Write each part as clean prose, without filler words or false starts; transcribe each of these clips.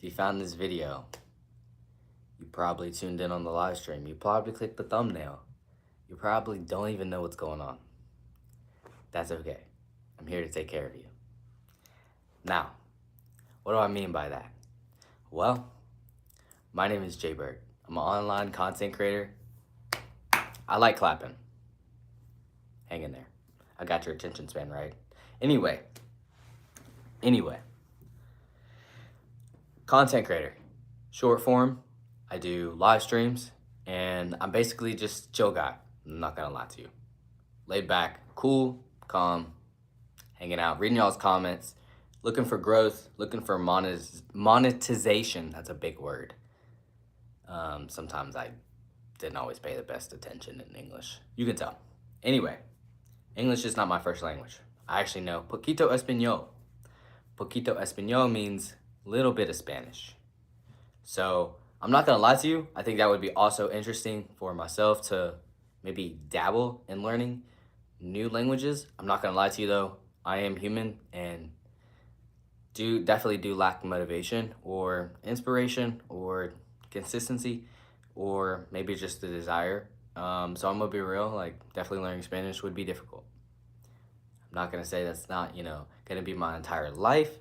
If you found this video, you probably tuned in on the live stream. You probably clicked the thumbnail. You probably don't even know what's going on. That's okay. I'm here to take care of you. Now, what do I mean by that? Well, my name is Jay Bird. I'm an online content creator. I like clapping. Hang in there. I got your attention span, right? Anyway. Content creator. Short form. I do live streams, and I'm basically just chill guy. I'm not gonna lie to you. Laid back, cool, calm, hanging out, reading y'all's comments, looking for growth, looking for monetization. That's a big word. Sometimes I didn't always pay the best attention in English. You can tell. Anyway, English is not my first language. I actually know poquito español. Poquito español means little bit of Spanish. So I'm not gonna lie to you. I think that would be also interesting for myself to maybe dabble in learning new languages. I'm not gonna lie to you though. I am human and definitely do lack motivation or inspiration or consistency or maybe just the desire. So I'm gonna be real. Like definitely learning Spanish would be difficult. I'm not gonna say that's not gonna be my entire life,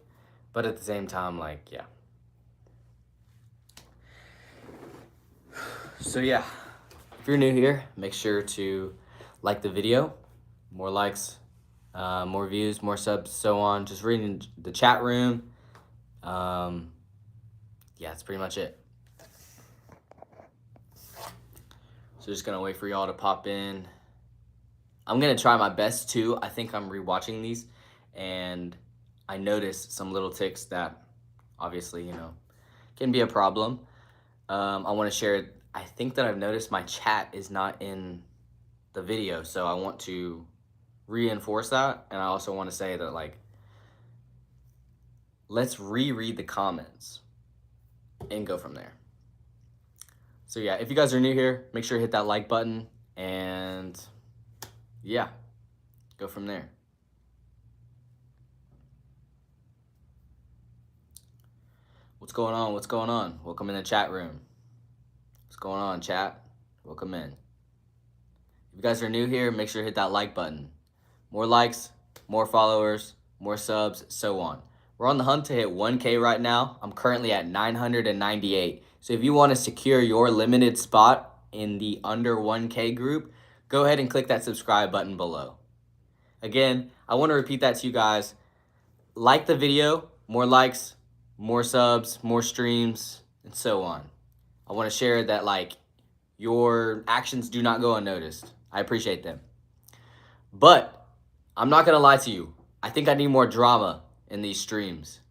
but at the same time, like yeah. So yeah, if you're new here, make sure to like the video. More likes, more views, more subs, so on. Just reading the chat room. Yeah, that's pretty much it. So just gonna wait for y'all to pop in. I'm gonna try my best too. I think I'm rewatching these, and I noticed some little ticks that obviously can be a problem. I want to share it. I think that I've noticed my chat is not in the video, so I want to reinforce that. And I also want to say that like, let's reread the comments and go from there. So yeah, if you guys are new here, make sure to hit that like button and yeah, go from there. What's going on? What's going on? Welcome in the chat room. What's going on, chat? Welcome in. If you guys are new here, make sure to hit that like button. More likes, more followers, more subs, so on. We're on the hunt to hit 1K right now. I'm currently at 998. So if you want to secure your limited spot in the under 1K group, go ahead and click that subscribe button below. Again, I want to repeat that to you guys. Like the video, more likes, more subs, more streams, and so on. I want to share that like your actions do not go unnoticed. I appreciate them. But I'm not going to lie to you. I think I need more drama in these streams.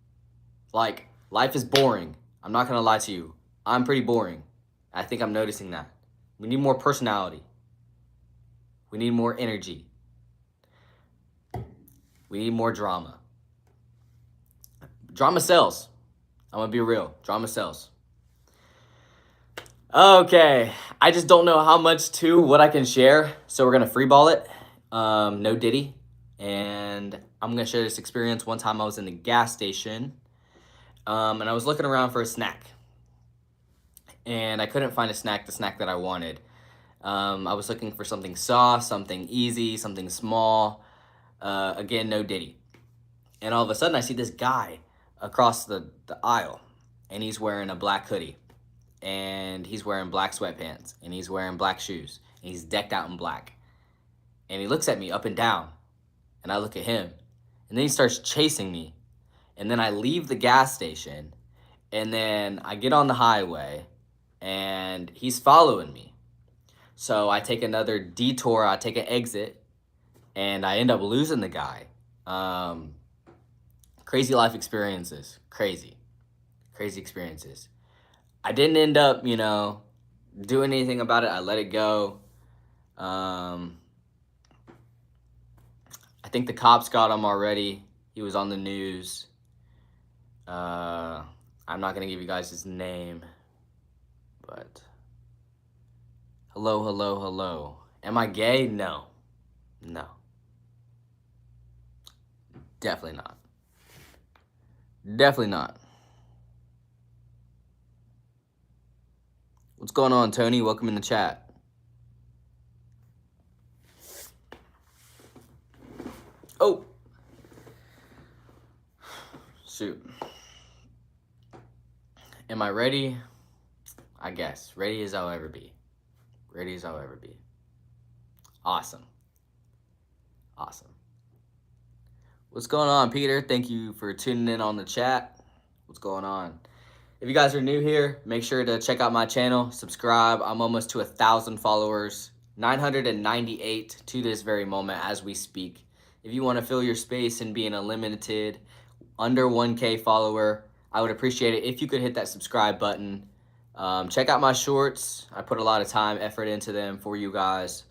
Like, life is boring. I'm not going to lie to you. I'm pretty boring. I think I'm noticing that. We need more personality. We need more energy. We need more drama. Drama sells. I'm going to be real. Drama sells. Okay. I just don't know how much to what I can share. So we're going to freeball it. No Diddy. And I'm going to share this experience. One time I was in the gas station. And I was looking around for a snack. And I couldn't find the snack that I wanted. I was looking for something soft, something easy, something small. Again, no Diddy. And all of a sudden, I see this guy across the aisle. And he's wearing a black hoodie. And he's wearing black sweatpants. And he's wearing black shoes. And he's decked out in black. And he looks at me up and down. And I look at him. And then he starts chasing me. And then I leave the gas station. And then I get on the highway. And he's following me. So I take another detour. I take an exit. And I end up losing the guy. Crazy life experiences. Crazy experiences. I didn't end up, doing anything about it. I let it go. I think the cops got him already. He was on the news. I'm not going to give you guys his name. But hello. Am I gay? No. Definitely not. What's going on, Tony? Welcome in the chat. Oh! Shoot. Am I ready? I guess. Ready as I'll ever be. Ready as I'll ever be. Awesome. Awesome. What's going on, Peter? Thank you for tuning in on the chat. What's going on? If you guys are new here, make sure to check out my channel, subscribe. I'm almost to 1,000 followers, 998 to this very moment as we speak. If you want to fill your space and be an unlimited under 1K follower, I would appreciate it if you could hit that subscribe button. Check out my shorts. I put a lot of time, effort into them for you guys.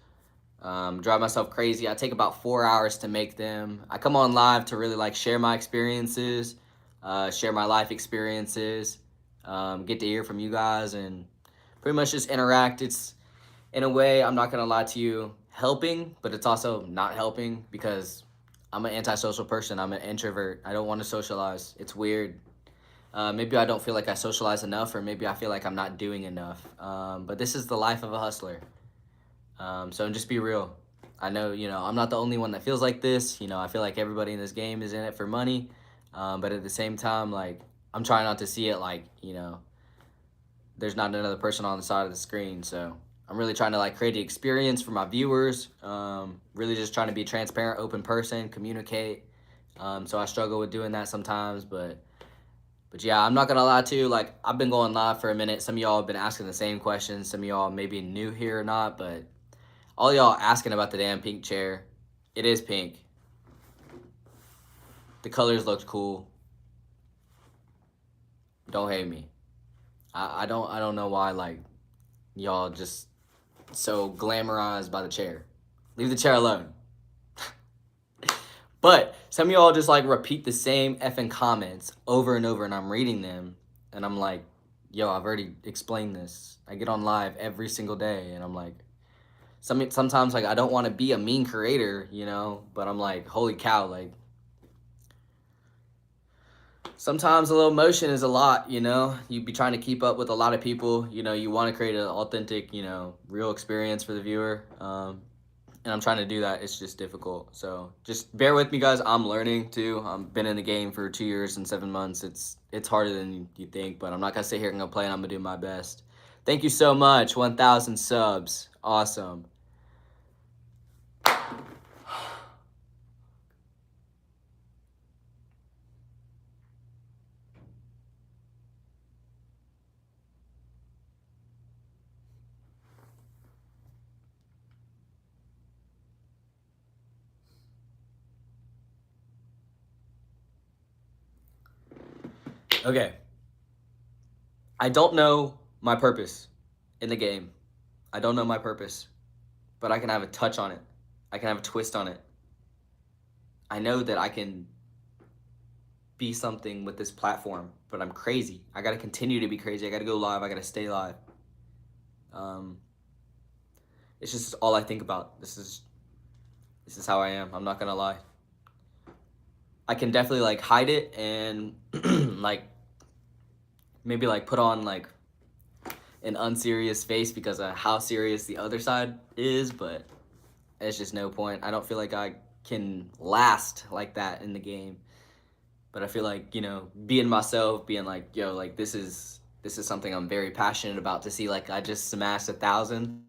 Drive myself crazy. I take about 4 hours to make them. I come on live to really like share my experiences, share my life experiences, get to hear from you guys and pretty much just interact. It's, in a way, I'm not gonna lie to you, helping, but it's also not helping because I'm an antisocial person. I'm an introvert. I don't want to socialize. It's weird. Maybe I don't feel like I socialize enough, or maybe I feel like I'm not doing enough. But this is the life of a hustler. So just be real. I know, I'm not the only one that feels like this. I feel like everybody in this game is in it for money. But at the same time, like, I'm trying not to see it like, there's not another person on the side of the screen. So I'm really trying to like create the experience for my viewers. Really just trying to be a transparent, open person, communicate. So I struggle with doing that sometimes, but yeah, I'm not gonna lie to you, like, I've been going live for a minute. Some of y'all have been asking the same questions. Some of y'all may be new here or not, but all y'all asking about the damn pink chair. It is pink. The colors looked cool. Don't hate me. I don't know why, like, y'all just so glamorized by the chair. Leave the chair alone. But some of y'all just like repeat the same effing comments over and over, and I'm reading them and I'm like, yo, I've already explained this. I get on live every single day and I'm like, sometimes like I don't want to be a mean creator, but I'm like, holy cow, like sometimes a little motion is a lot, you'd be trying to keep up with a lot of people, you want to create an authentic, real experience for the viewer. And I'm trying to do that. It's just difficult. So just bear with me, guys. I'm learning too. I've been in the game for 2 years and 7 months. It's harder than you think, but I'm not gonna sit here and go play, and I'm gonna do my best. Thank you so much. 1,000 subs. Awesome. Okay. I don't know my purpose in the game. I don't know my purpose, but I can have a touch on it. I can have a twist on it. I know that I can be something with this platform, but I'm crazy. I gotta continue to be crazy. I gotta go live. I gotta stay live. It's just all I think about. This is how I am. I'm not gonna lie. I can definitely like hide it and like maybe like put on like an unserious face because of how serious the other side is, but it's just no point. I don't feel like I can last like that in the game. But I feel like, being myself, being like, yo, like this is something I'm very passionate about. To see like I just smashed 1,000.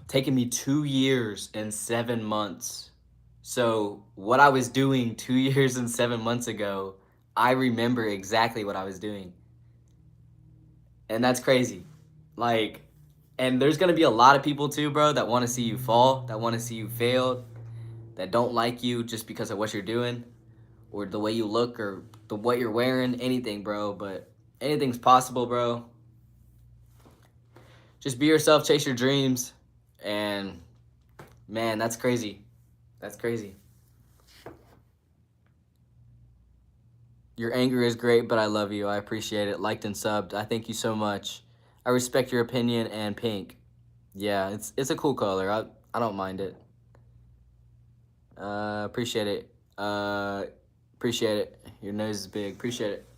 Taking me 2 years and 7 months. So what I was doing 2 years and 7 months ago, I remember exactly what I was doing. And that's crazy. Like, and there's gonna be a lot of people too, bro, that want to see you fall, that want to see you fail, that don't like you just because of what you're doing, or the way you look, or what you're wearing, anything, bro. But anything's possible, bro. Just be yourself, chase your dreams, and man, that's crazy. That's crazy. Your anger is great, but I love you. I appreciate it. Liked and subbed. I thank you so much. I respect your opinion. And pink, yeah, it's a cool color. I don't mind it. Appreciate it. Appreciate it. Your nose is big. Appreciate it.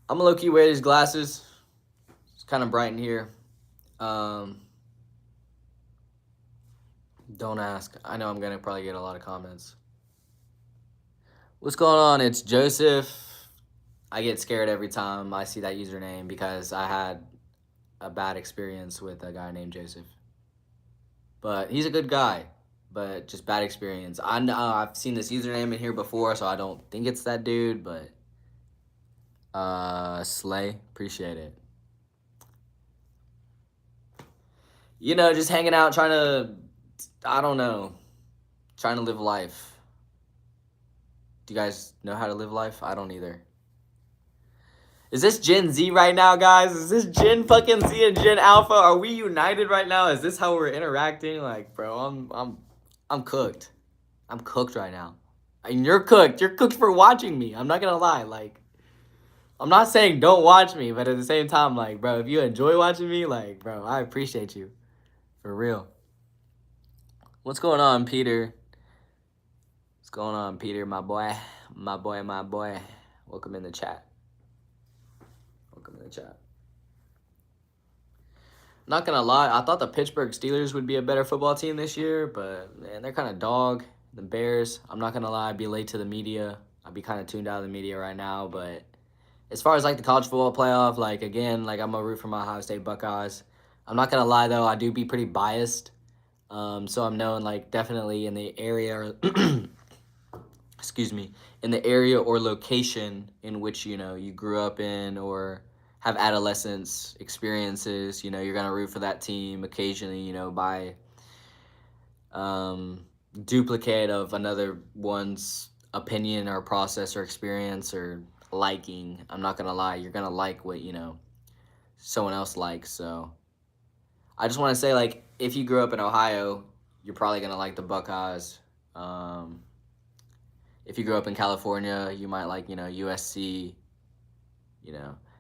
I'm gonna low-key wear these glasses. It's kind of bright in here. Don't ask. I know I'm gonna probably get a lot of comments. What's going on? It's Joseph. I get scared every time I see that username because I had a bad experience with a guy named Joseph. But he's a good guy, but just bad experience. I know I've seen this username in here before, so I don't think it's that dude, but Slay, appreciate it. You know, just hanging out, trying to, I don't know, trying to live life. Do you guys know how to live life? I don't either. Is this Gen Z right now, guys? Is this Gen fucking Z and Gen Alpha? Are we united right now? Is this how we're interacting? Like, bro, I'm cooked. I'm cooked right now. And you're cooked. You're cooked for watching me. I'm not gonna lie. Like, I'm not saying don't watch me, but at the same time, like, bro, if you enjoy watching me, like, bro, I appreciate you. For real. What's going on, Peter? What's going on, Peter, my boy? My boy, my boy. Welcome in the chat. Welcome in the chat. Not gonna lie, I thought the Pittsburgh Steelers would be a better football team this year, but man, they're kind of dog. The Bears, I'm not gonna lie, I'd be late to the media. I'd be kind of tuned out of the media right now, but as far as like the college football playoff, like again, like I'm a root for my Ohio State Buckeyes. I'm not gonna lie though, I do be pretty biased. So I'm known like definitely in the area, excuse me, in the area or location in which you grew up in or have adolescence experiences. You're gonna root for that team occasionally. By duplicate of another one's opinion or process or experience or liking. I'm not gonna lie, you're gonna like what someone else likes. So I just want to say, like, if you grew up in Ohio, you're probably gonna like the Buckeyes. If you grew up in California, you might like USC.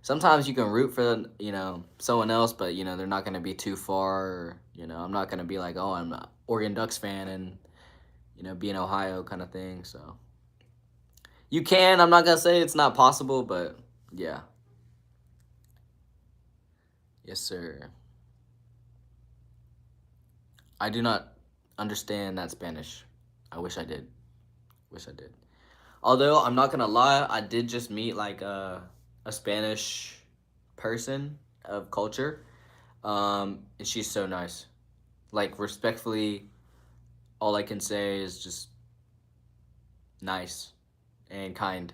Sometimes you can root for someone else, but they're not gonna be too far. I'm not gonna be like, oh, I'm an Oregon Ducks fan and be in Ohio kind of thing. So you can. I'm not gonna say it's not possible, but yeah. Yes, sir. I do not understand that Spanish. I wish I did. Wish I did. Although I'm not gonna lie, I did just meet like a Spanish person of culture, and she's so nice. Like respectfully, all I can say is just nice and kind,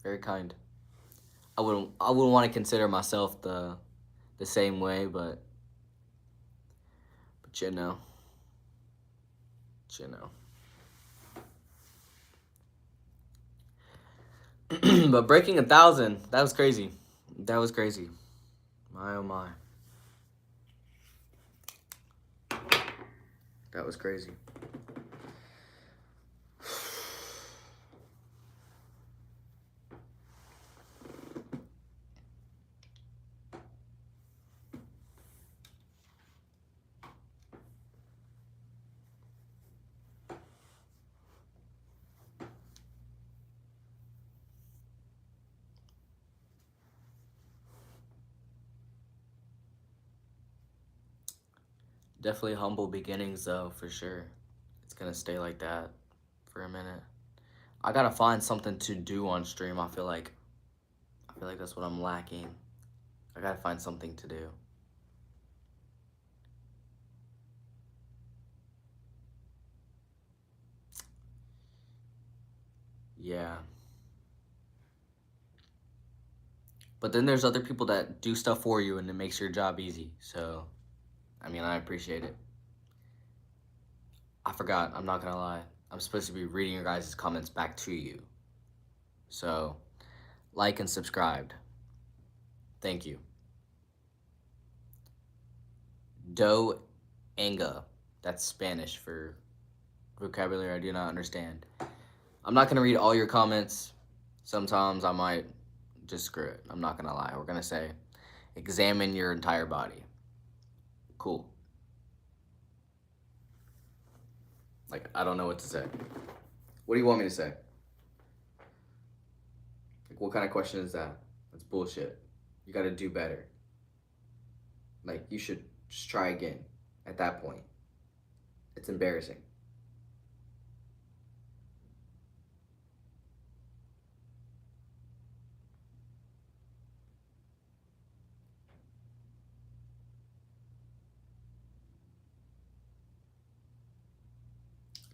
very kind. I wouldn't want to consider myself the same way, but you know, you know. But breaking 1,000, that was crazy. That was crazy. My oh my. That was crazy. Definitely humble beginnings though, for sure. It's gonna stay like that for a minute. I gotta find something to do on stream. I feel like that's what I'm lacking. I gotta find something to do. Yeah. But then there's other people that do stuff for you and it makes your job easy. So, I mean, I appreciate it. I forgot, I'm not gonna lie. I'm supposed to be reading your guys' comments back to you. So, like and subscribe. Thank you. Do anga. That's Spanish for vocabulary I do not understand. I'm not gonna read all your comments. Sometimes I might just screw it. I'm not gonna lie. We're gonna say, examine your entire body. Cool. Like, I don't know what to say. What do you want me to say? Like, what kind of question is that? It's bullshit. You gotta do better. Like, you should just try again at that point. It's embarrassing.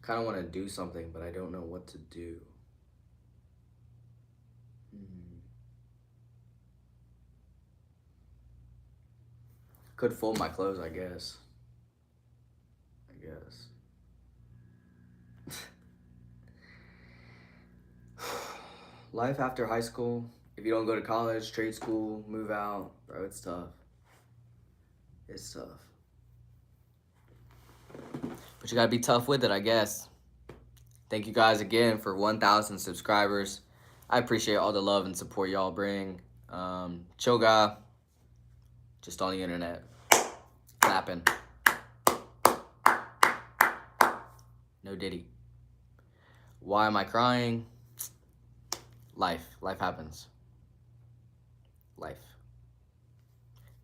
I kind of want to do something, but I don't know what to do. Could fold my clothes, I guess. Life after high school. If you don't go to college, trade school, move out, bro, it's tough. It's tough. But you gotta be tough with it, I guess. Thank you guys again for 1,000 subscribers. I appreciate all the love and support y'all bring. Chill guy, just on the internet, clapping. No Diddy. Why am I crying? Life happens. Life.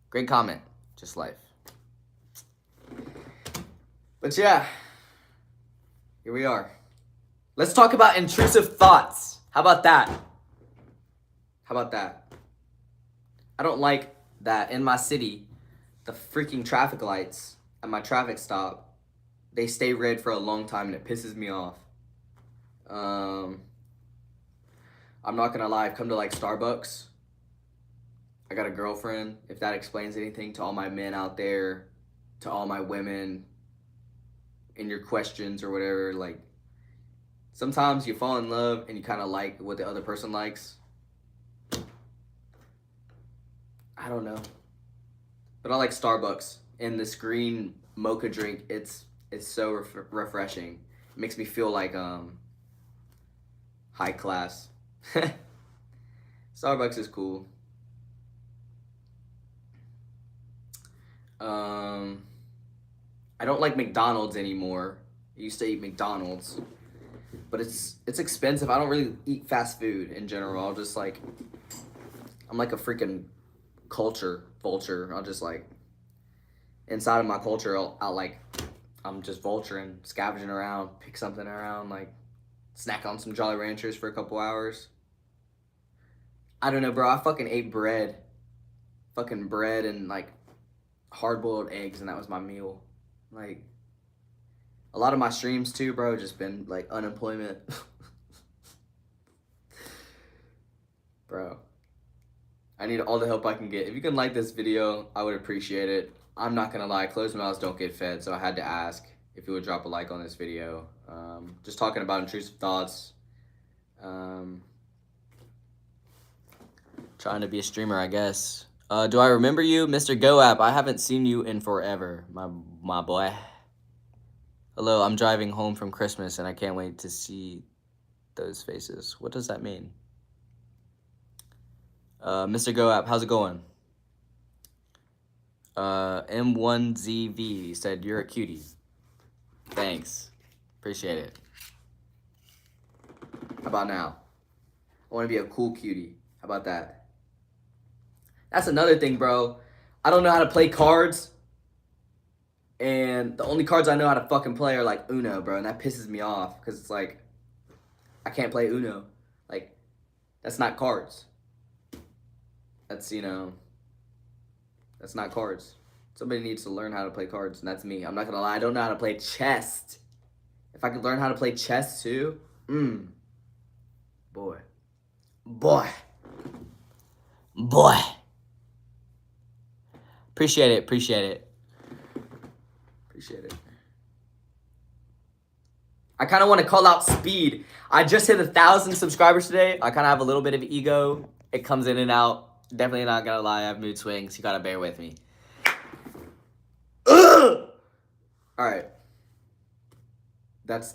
Great comment, just life. But yeah, here we are. Let's talk about intrusive thoughts. How about that? I don't like that in my city, the freaking traffic lights at my traffic stop, they stay red for a long time and it pisses me off. I'm not gonna lie, I've come to like Starbucks. I got a girlfriend, if that explains anything to all my men out there, to all my women in your questions or whatever. Like, sometimes you fall in love and you kind of like what the other person likes. I don't know. But I like Starbucks, and this green mocha drink, it's so refreshing. It makes me feel like high class. Starbucks is cool. I don't like McDonald's anymore. I used to eat McDonald's, but it's expensive. I don't really eat fast food in general. I'm like a freaking culture vulture. I'll just like, inside of my culture, I'm just vulturing, scavenging around, pick something around, like snack on some Jolly Ranchers for a couple hours. I don't know, bro. I fucking ate bread and like hard-boiled eggs, and that was my meal. Like, a lot of my streams too, bro, just been like unemployment. Bro, I need all the help I can get. If you can like this video, I would appreciate it. I'm not gonna lie, closed mouths don't get fed, so I had to ask if you would drop a like on this video. Just talking about intrusive thoughts. Trying to be a streamer, I guess. Do I remember you? Mr. GoApp, I haven't seen you in forever, my boy. Hello, I'm driving home from Christmas and I can't wait to see those faces. What does that mean? Mr. GoApp, how's it going? M1ZV said, you're a cutie. Thanks. Appreciate it. How about now? I want to be a cool cutie. How about that? That's another thing, bro. I don't know how to play cards. And the only cards I know how to fucking play are like Uno, bro. And that pisses me off because it's like, I can't play Uno. Like, that's not cards. That's, that's not cards. Somebody needs to learn how to play cards, and that's me. I'm not going to lie. I don't know how to play chess. If I could learn how to play chess too, boy. Appreciate it. I kind of want to call out Speed. I just hit 1,000 subscribers today. I kind of have a little bit of ego. It comes in and out. Definitely not gonna lie. I have mood swings. You gotta bear with me. All right. That's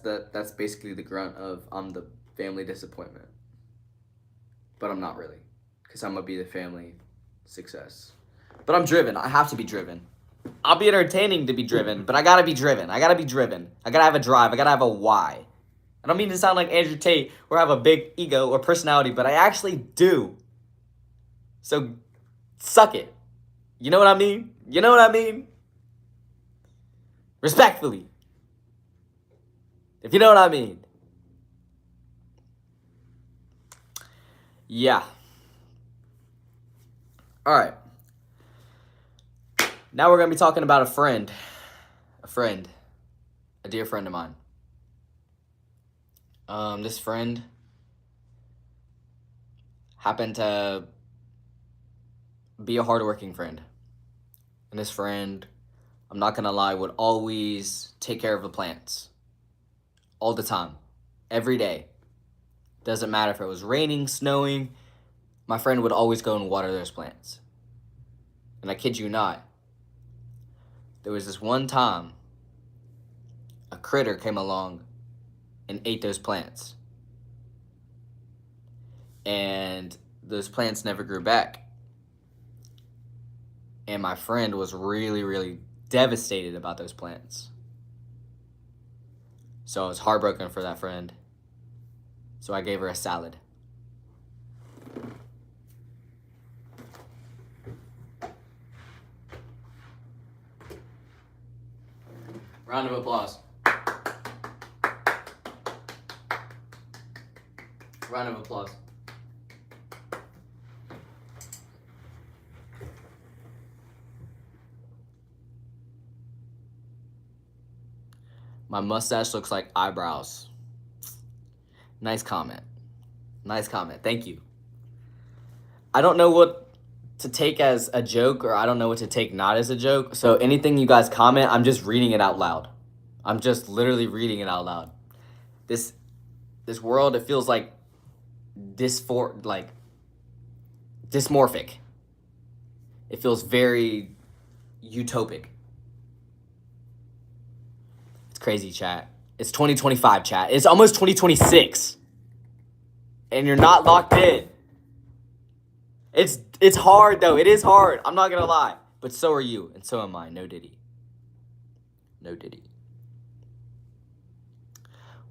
basically the grunt of I'm the family disappointment. But I'm not really, because I'm gonna be the family success. But I'm driven. I have to be driven. I'll be entertaining to be driven, but I gotta be driven. I gotta have a drive. I gotta have a why. I don't mean to sound like Andrew Tate or have a big ego or personality, but I actually do. So suck it. You know what I mean? You know what I mean? Respectfully. If you know what I mean. Yeah. All right. Now we're going to be talking about a friend. A dear friend of mine. This friend happened to be a hardworking friend. And this friend, I'm not going to lie, would always take care of the plants. All the time. Every day. Doesn't matter if it was raining, snowing. My friend would always go and water those plants. And I kid you not, there was this one time a critter came along and ate those plants. And those plants never grew back. And my friend was really, really devastated about those plants. So I was heartbroken for that friend. So I gave her a salad. Round of applause. Round of applause. My mustache looks like eyebrows. Nice comment. Nice comment. Thank you. I don't know what to take as a joke, or I don't know what to take not as a joke. So anything you guys comment, I'm just reading it out loud. I'm just literally reading it out loud. This world, it feels like dysmorphic. It feels very utopic. It's crazy, chat. It's 2025, chat. It's almost 2026. And you're not locked in. It's hard, though. It is hard. I'm not going to lie. But so are you, and so am I. No Diddy. No Diddy.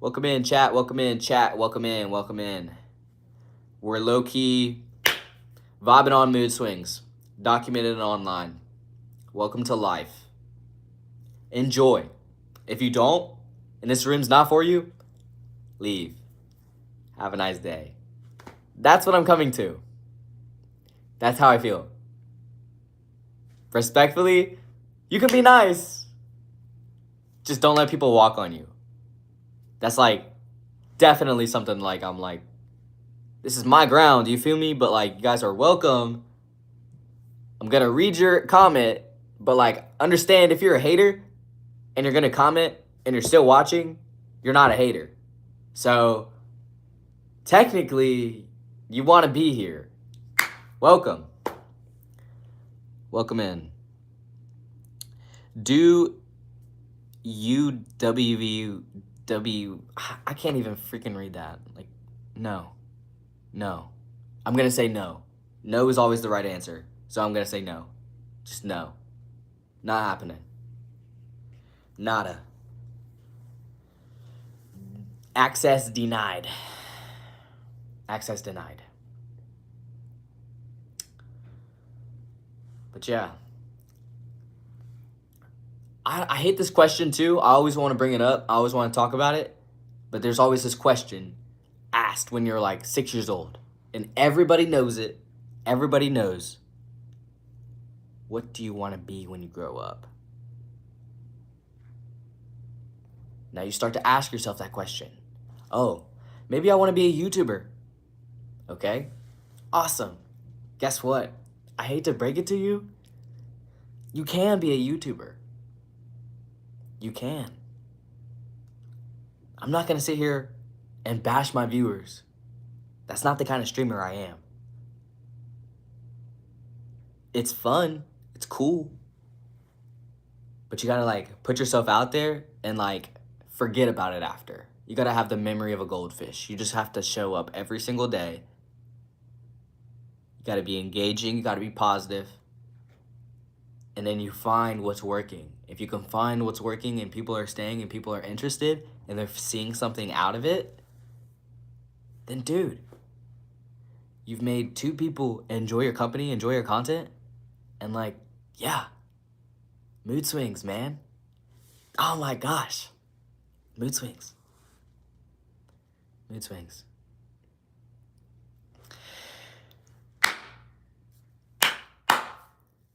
Welcome in, chat. Welcome in, chat. Welcome in. Welcome in. We're low-key vibing on mood swings. Documented and online. Welcome to life. Enjoy. If you don't, and this room's not for you, leave. Have a nice day. That's what I'm coming to. That's how I feel. Respectfully, you can be nice. Just don't let people walk on you. That's like definitely something like I'm like, this is my ground, you feel me? But like, you guys are welcome. I'm gonna read your comment, but like, understand if you're a hater and you're gonna comment and you're still watching, you're not a hater. So technically, you want to be here. Welcome. Welcome in. Do UWW, I can't even freaking read that. Like, no. No. I'm going to say no. No is always the right answer. So I'm going to say no. Just no. Not happening. Nada. Access denied. Access denied. But yeah. I hate this question too. I always want to bring it up. I always want to talk about it. But there's always this question asked when you're like 6 years old. And everybody knows it. Everybody knows. What do you want to be when you grow up? Now you start to ask yourself that question. Oh, maybe I want to be a YouTuber. Okay, awesome. Guess what? I hate to break it to you. You can be a YouTuber. You can. I'm not going to sit here and bash my viewers. That's not the kind of streamer I am. It's fun. It's cool. But you got to like put yourself out there and like forget about it after. You got to have the memory of a goldfish. You just have to show up every single day. You got to be engaging. You got to be positive. And then you find what's working. If you can find what's working and people are staying and people are interested and they're seeing something out of it, then dude, you've made 2 people enjoy your company, enjoy your content, and like, yeah, mood swings, man. Oh my gosh. Mood swings. Mood swings.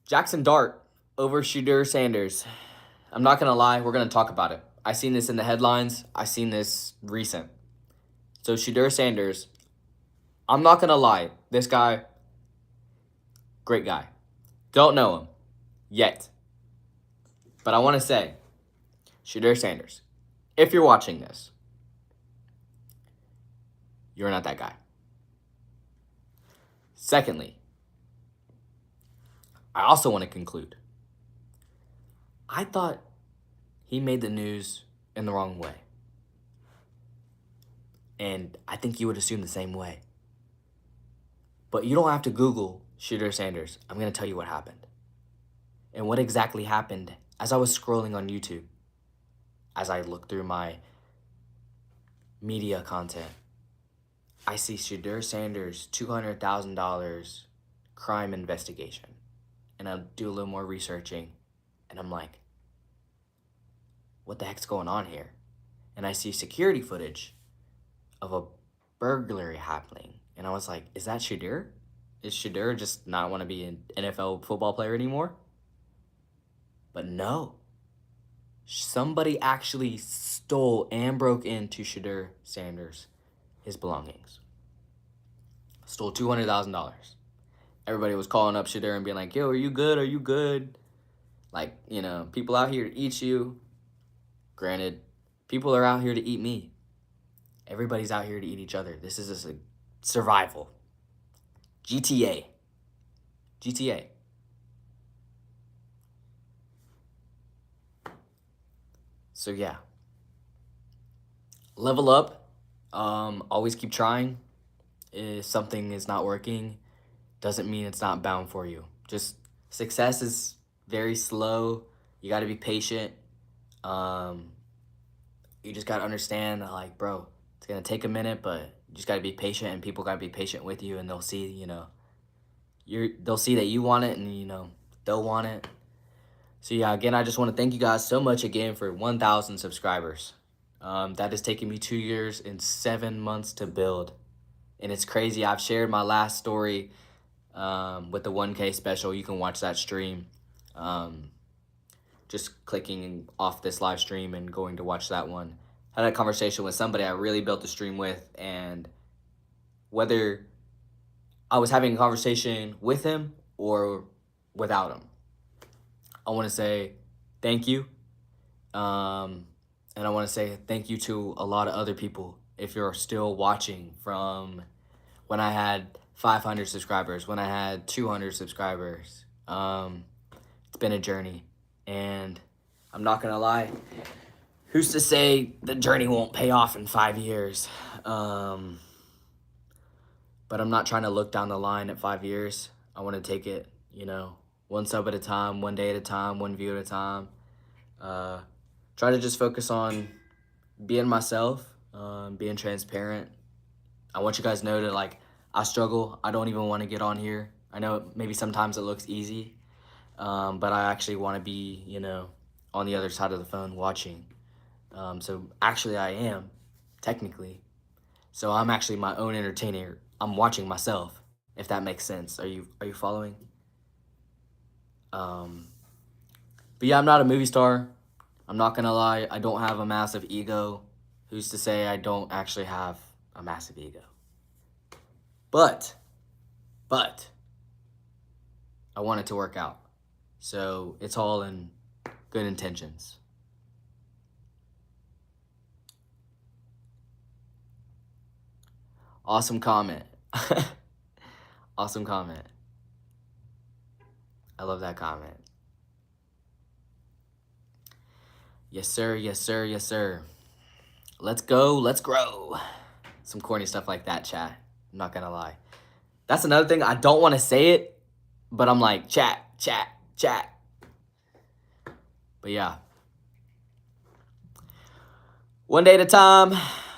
Jackson Dart over Shedeur Sanders. I'm not going to lie, we're going to talk about it. I seen this in the headlines. I seen this recent. So Shedeur Sanders, I'm not going to lie, this guy, great guy. Don't know him yet. But I want to say, Shedeur Sanders, if you're watching this, you're not that guy. Secondly, I also want to conclude, I thought he made the news in the wrong way. And I think you would assume the same way. But you don't have to Google Shedeur Sanders. I'm going to tell you what happened. And what exactly happened as I was scrolling on YouTube, as I looked through my media content, I see Shedeur Sanders' $200,000 crime investigation. And I do a little more researching, and I'm like, what the heck's going on here? And I see security footage of a burglary happening. And I was like, is that Shedeur? Is Shedeur just not want to be an NFL football player anymore? But no. Somebody actually stole and broke into Shedeur Sanders, his belongings. Stole $200,000. Everybody was calling up Shedeur and being like, yo, are you good? Are you good? Like, you know, people out here to eat you. Granted, people are out here to eat me. Everybody's out here to eat each other. This is a survival. GTA. So yeah. Level up. Always keep trying. If something is not working, doesn't mean it's not bound for you. Just success is very slow. You got to be patient. You just got to understand, like, bro, it's going to take a minute, but you just got to be patient, and people got to be patient with you, and they'll see, you know, they'll see that you want it, and, you know, they'll want it. So yeah, again, I just want to thank you guys so much again for 1,000 subscribers. That has taken me 2 years and 7 months to build. And it's crazy. I've shared my last story with the 1K special. You can watch that stream. Just clicking off this live stream and going to watch that one. I had a conversation with somebody I really built the stream with, and whether I was having a conversation with him or without him, I want to say thank you. And I want to say thank you to a lot of other people. If you're still watching from when I had 500 subscribers, when I had 200 subscribers, it's been a journey. And I'm not going to lie, who's to say the journey won't pay off in 5 years? But I'm not trying to look down the line at 5 years. I want to take it, you know, one sub at a time, one day at a time, one view at a time. Try to just focus on being myself, being transparent. I want you guys to know that, like, I struggle. I don't even want to get on here. I know maybe sometimes it looks easy, but I actually want to be, you know, on the other side of the phone watching. So actually I am, technically. So I'm actually my own entertainer. I'm watching myself, if that makes sense. Are you following? But yeah, I'm not a movie star. I'm not gonna lie, I don't have a massive ego. Who's to say I don't actually have a massive ego? But I want it to work out. So it's all in good intentions. Awesome comment. Awesome comment. I love that comment. Yes, sir. Yes, sir. Yes, sir. Let's go. Let's grow. Some corny stuff like that, chat. I'm not gonna lie. That's another thing. I don't want to say it, but I'm like, chat. But yeah. One day at a time,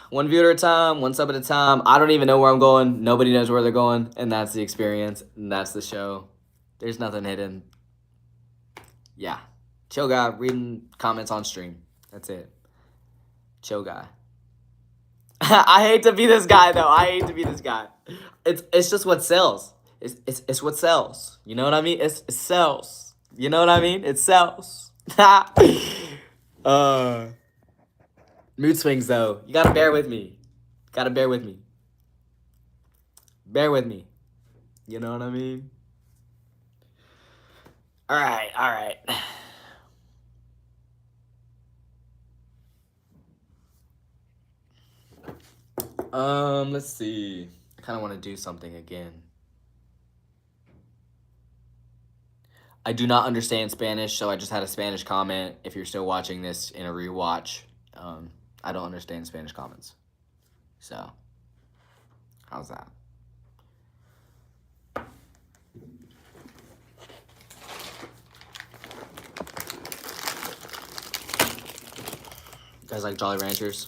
One view at a time, one sub at a time. I don't even know where I'm going. Nobody knows where they're going. And that's the experience. And that's the show. There's nothing hidden. Yeah. Chill guy reading comments on stream. That's it. Chill guy. I hate to be this guy though. I hate to be this guy. It's just what sells. It's what sells. You know what I mean? It sells. You know what I mean? It sells. Mood swings though. You gotta bear with me. Gotta bear with me. Bear with me. You know what I mean? Alright, alright. Let's see. I kinda wanna do something again. I do not understand Spanish, so I just had a Spanish comment. If you're still watching this in a rewatch, I don't understand Spanish comments. So, how's that? You guys like Jolly Ranchers?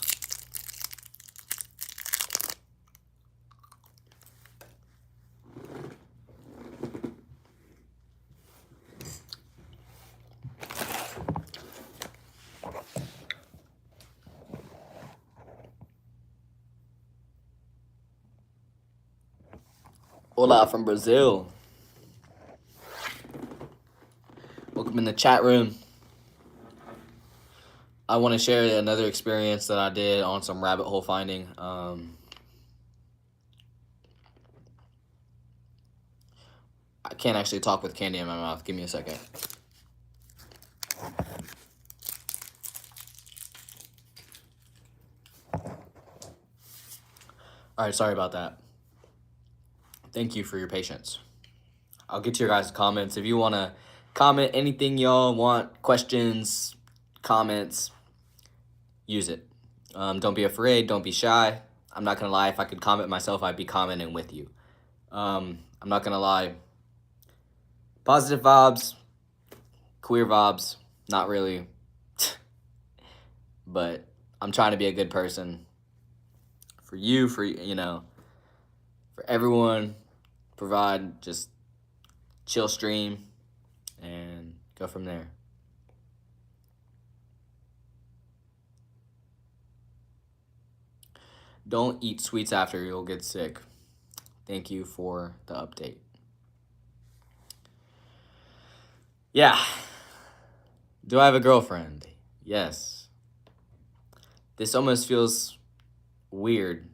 Hola from Brazil. Welcome in the chat room. I want to share another experience that I did on some rabbit hole finding. I can't actually talk with candy in my mouth. Give me a second. All right, sorry about that. Thank you for your patience. I'll get to your guys' comments. If you want to comment anything y'all want, questions, comments, use it. Don't be afraid. Don't be shy. I'm not going to lie. If I could comment myself, I'd be commenting with you. I'm not going to lie. Positive vibes, queer vibes, not really. But I'm trying to be a good person. For you, for everyone, provide just chill stream and go from there. Don't eat sweets after, you'll get sick. Thank you for the update. Yeah. Do I have a girlfriend? Yes. This almost feels weird,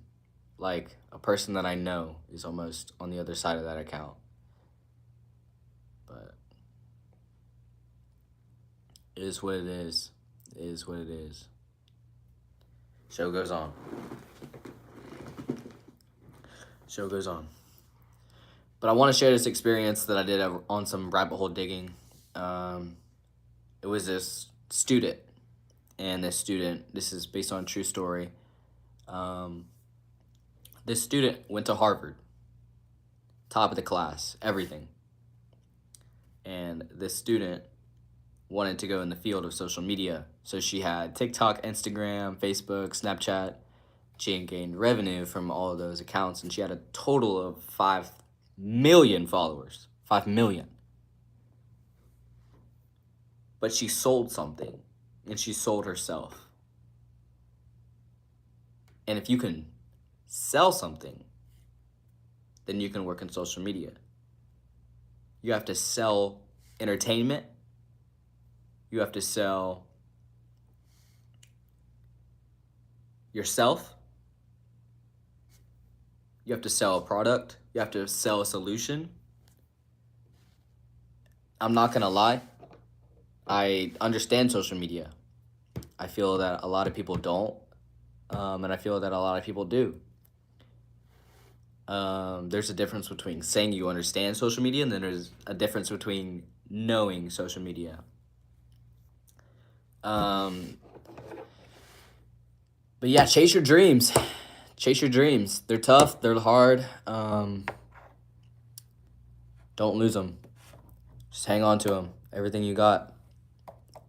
like a person that I know is almost on the other side of that account. But it is what it is. It is what it is. Show goes on. Show goes on. But I want to share this experience that I did on some rabbit hole digging. It was this student, and this is based on a true story. This student went to Harvard, top of the class, everything. And this student wanted to go in the field of social media. So she had TikTok, Instagram, Facebook, Snapchat. She had gained revenue from all of those accounts, and she had a total of 5 million followers. 5 million. But she sold something, and she sold herself. And if you can sell something, then you can work in social media. You have to sell entertainment. You have to sell yourself. You have to sell a product. You have to sell a solution. I'm not going to lie. I understand social media. I feel that a lot of people don't. And I feel that a lot of people do. There's a difference between saying you understand social media, and then there's a difference between knowing social media. But yeah, chase your dreams. Chase your dreams. They're tough. They're hard. Don't lose them. Just hang on to them. Everything you got.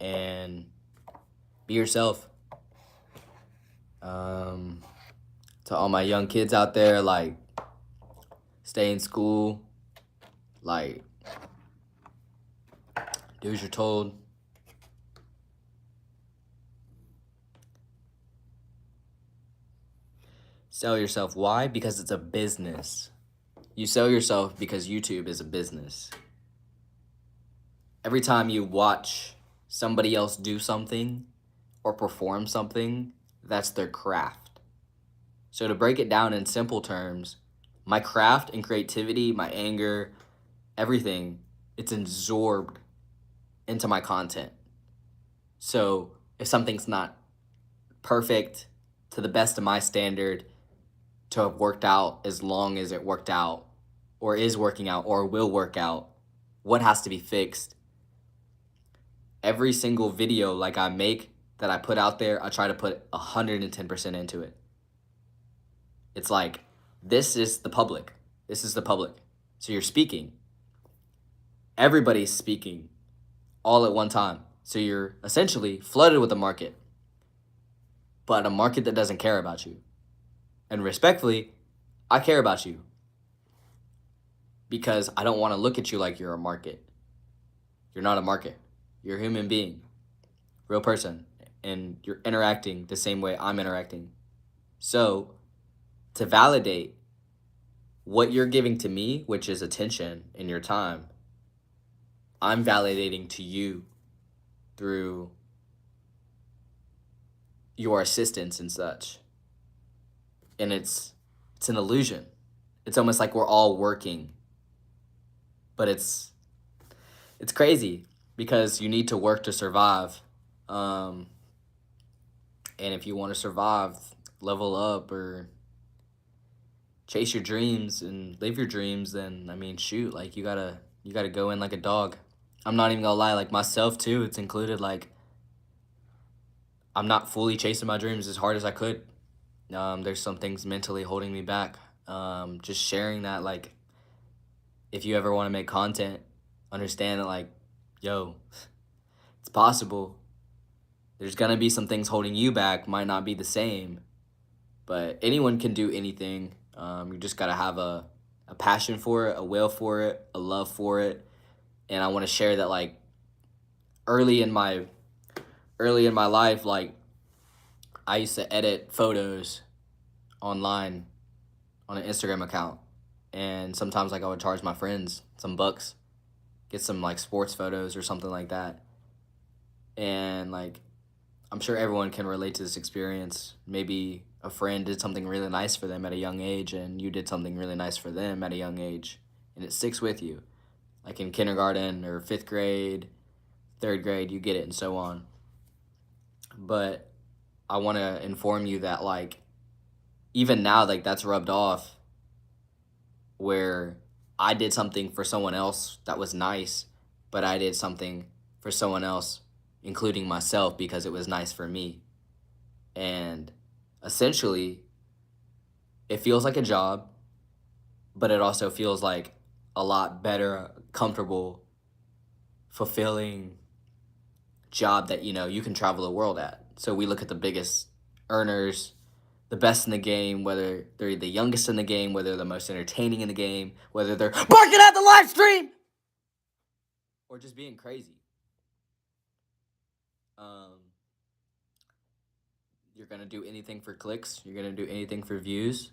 And be yourself. To all my young kids out there, like, stay in school, like, do as you're told. Sell yourself. Why? Because it's a business. You sell yourself because YouTube is a business. Every time you watch somebody else do something or perform something, that's their craft. So to break it down in simple terms, my craft and creativity, my anger, everything, it's absorbed into my content. So if something's not perfect to the best of my standard to have worked out as long as it worked out or is working out or will work out, what has to be fixed? Every single video like I make that I put out there, I try to put 110% into it. It's like, this is the public. This is the public. So you're speaking. Everybody's speaking all at one time. So you're essentially flooded with a market, but a market that doesn't care about you. And respectfully, I care about you because I don't want to look at you like you're a market. You're not a market. You're a human being, real person, and you're interacting the same way I'm interacting. So to validate what you're giving to me, which is attention and your time, I'm validating to you through your assistance and such. And it's an illusion. It's almost like we're all working. But it's crazy because you need to work to survive. And if you want to survive, level up or chase your dreams and live your dreams, then I mean, shoot, like you gotta go in like a dog. I'm not even gonna lie, like myself too, it's included. Like, I'm not fully chasing my dreams as hard as I could. There's some things mentally holding me back. Just sharing that, like, if you ever want to make content, understand that, like, yo, it's possible. There's gonna be some things holding you back, might not be the same, but anyone can do anything. You just gotta have a passion for it, a will for it, a love for it. And I want to share that, like, early in my life, like, I used to edit photos online on an Instagram account, and sometimes, like, I would charge my friends some bucks, get some, like, sports photos or something like that. And, like, I'm sure everyone can relate to this experience. Maybe a friend did something really nice for them at a young age, and you did something really nice for them at a young age, and it sticks with you. Like in kindergarten or 5th grade, 3rd grade, you get it, and so on. But I want to inform you that, like, even now, like, that's rubbed off, where I did something for someone else that was nice, but I did something for someone else, including myself, because it was nice for me. And essentially, it feels like a job, but it also feels like a lot better, comfortable, fulfilling job that, you can travel the world at. So we look at the biggest earners, the best in the game, whether they're the youngest in the game, whether they're the most entertaining in the game, whether they're barking at the live stream, or just being crazy. You're going to do anything for clicks. You're going to do anything for views.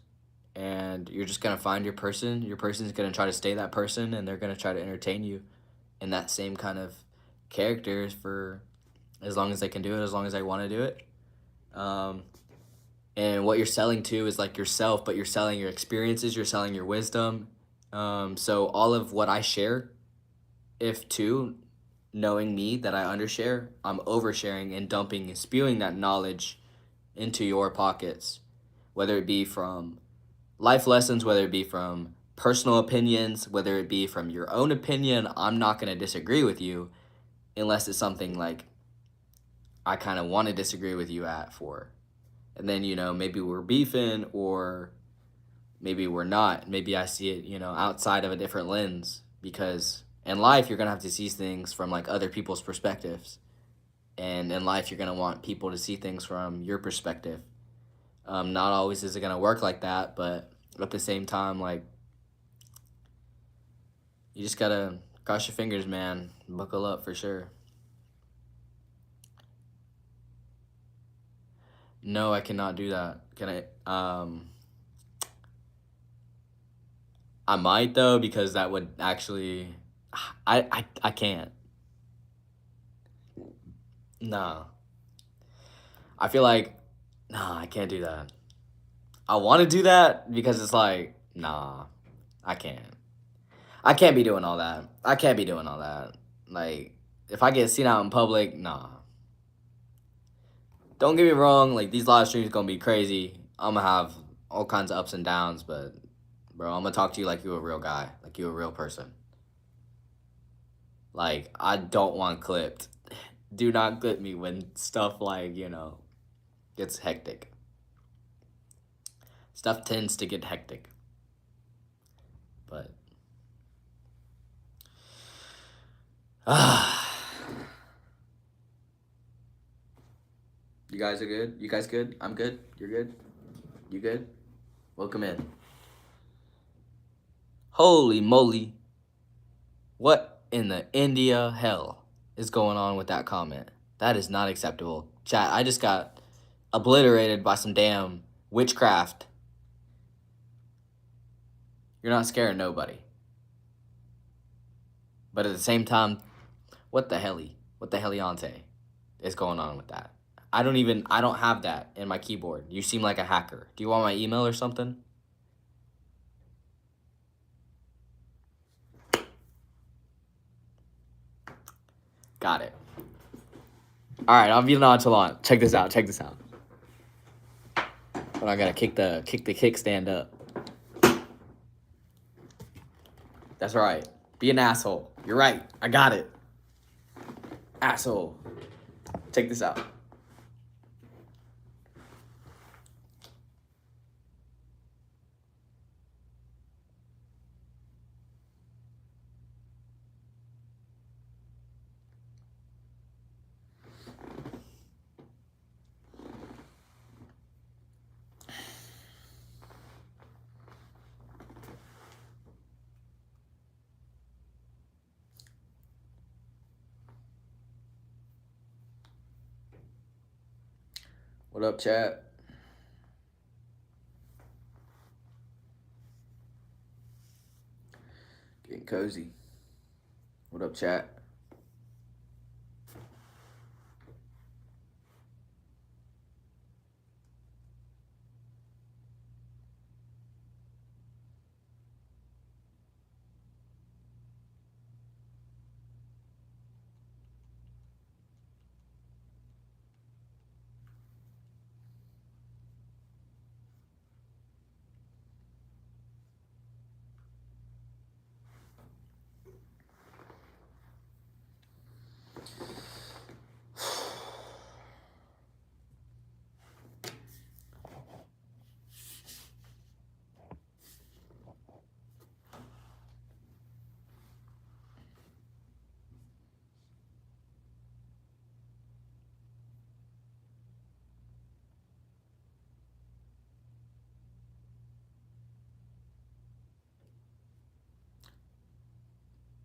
And you're just going to find your person. Your person's going to try to stay that person, and they're going to try to entertain you in that same kind of characters for as long as they can do it, as long as they want to do it. And what you're selling to is, like, yourself, but you're selling your experiences, you're selling your wisdom. So all of what I share, if too, knowing me that I undershare, I'm oversharing and dumping and spewing that knowledge into your pockets, whether it be from life lessons, whether it be from personal opinions, whether it be from your own opinion. I'm not going to disagree with you unless it's something, like, I kind of want to disagree with you for. And then, maybe we're beefing, or maybe we're not. Maybe I see it, outside of a different lens, because in life, you're going to have to see things from, like, other people's perspectives. And in life, you're going to want people to see things from your perspective. Not always is it gonna work like that, but at the same time, like, you just gotta cross your fingers, man. Buckle up for sure. No, I cannot do that. Can I? I might though, because that would actually. I can't. Nah. I feel like, nah, I can't do that. I want to do that because it's like, nah, I can't. I can't be doing all that. I can't be doing all that. Like, if I get seen out in public, nah. Don't get me wrong, like, these live streams gonna be crazy. I'm gonna have all kinds of ups and downs, but, bro, I'm gonna talk to you like you a real guy, like you a real person. Like, I don't want clipped. Do not clip me when stuff like, gets hectic. Stuff tends to get hectic. But you guys are good? You guys good? I'm good? You're good? You good? Welcome in. Holy moly. What in the India hell is going on with that comment? That is not acceptable. Chat, I just got obliterated by some damn witchcraft. You're not scaring nobody. But at the same time, what the heliante is going on with that? I don't have that in my keyboard. You seem like a hacker. Do you want my email or something? Got it. All right, I'll be nonchalant. Check this out. But I gotta kick the kickstand up. That's right. Be an asshole. You're right. I got it. Asshole. Check this out. What up, chat? Getting cozy. What up, chat?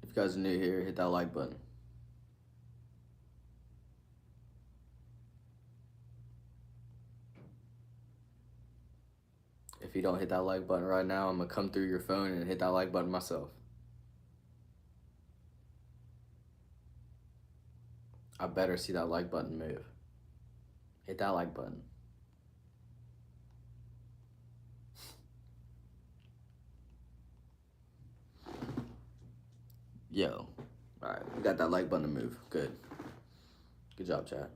If you guys are new here, hit that like button. If you don't hit that like button right now, I'm gonna come through your phone and hit that like button myself. I better see that like button move. Hit that like button. Yo. Alright, we got that like button to move. Good. Good job, chat.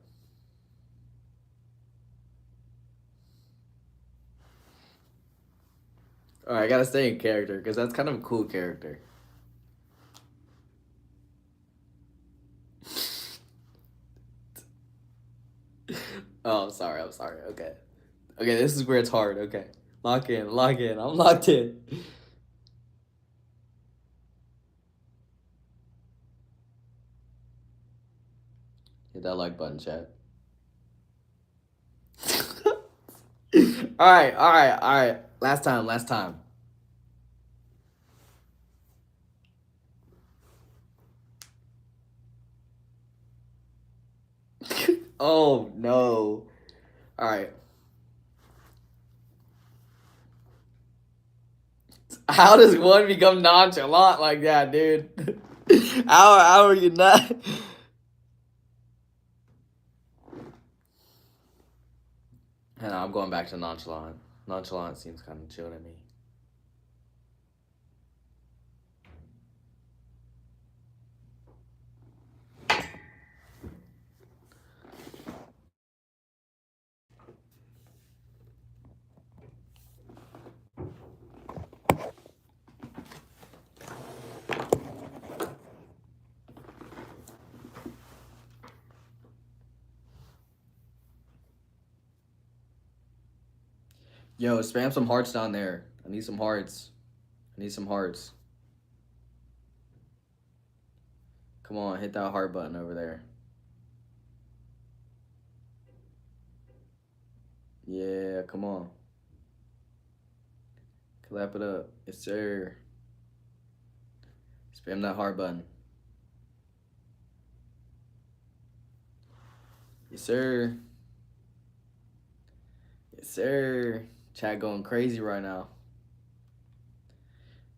Alright, I gotta stay in character, because that's kind of a cool character. Oh, I'm sorry. Okay. Okay, this is where it's hard. Okay. Lock in. I'm locked in. Hit that like button, chat. All right. Last time, last time. Oh no. All right. How does one become nonchalant like that, dude? How are you not? And I'm going back to nonchalant. Nonchalant seems kind of chill to me. Yo, spam some hearts down there. I need some hearts. I need some hearts. Come on, hit that heart button over there. Yeah, come on. Clap it up. Yes, sir. Spam that heart button. Yes, sir. Yes, sir. Chat going crazy right now.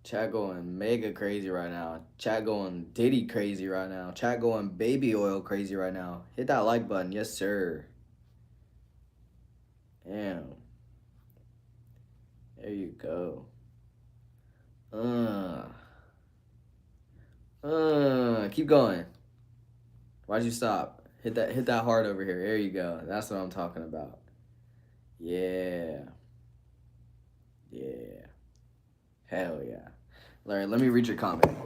Chat going mega crazy right now. Chat going Diddy crazy right now. Chat going baby oil crazy right now. Hit that like button. Yes, sir. Damn. There you go. Keep going. Why'd you stop? Hit that heart over here. There you go. That's what I'm talking about. Yeah. Yeah. Hell yeah. Larry, let me read your comment.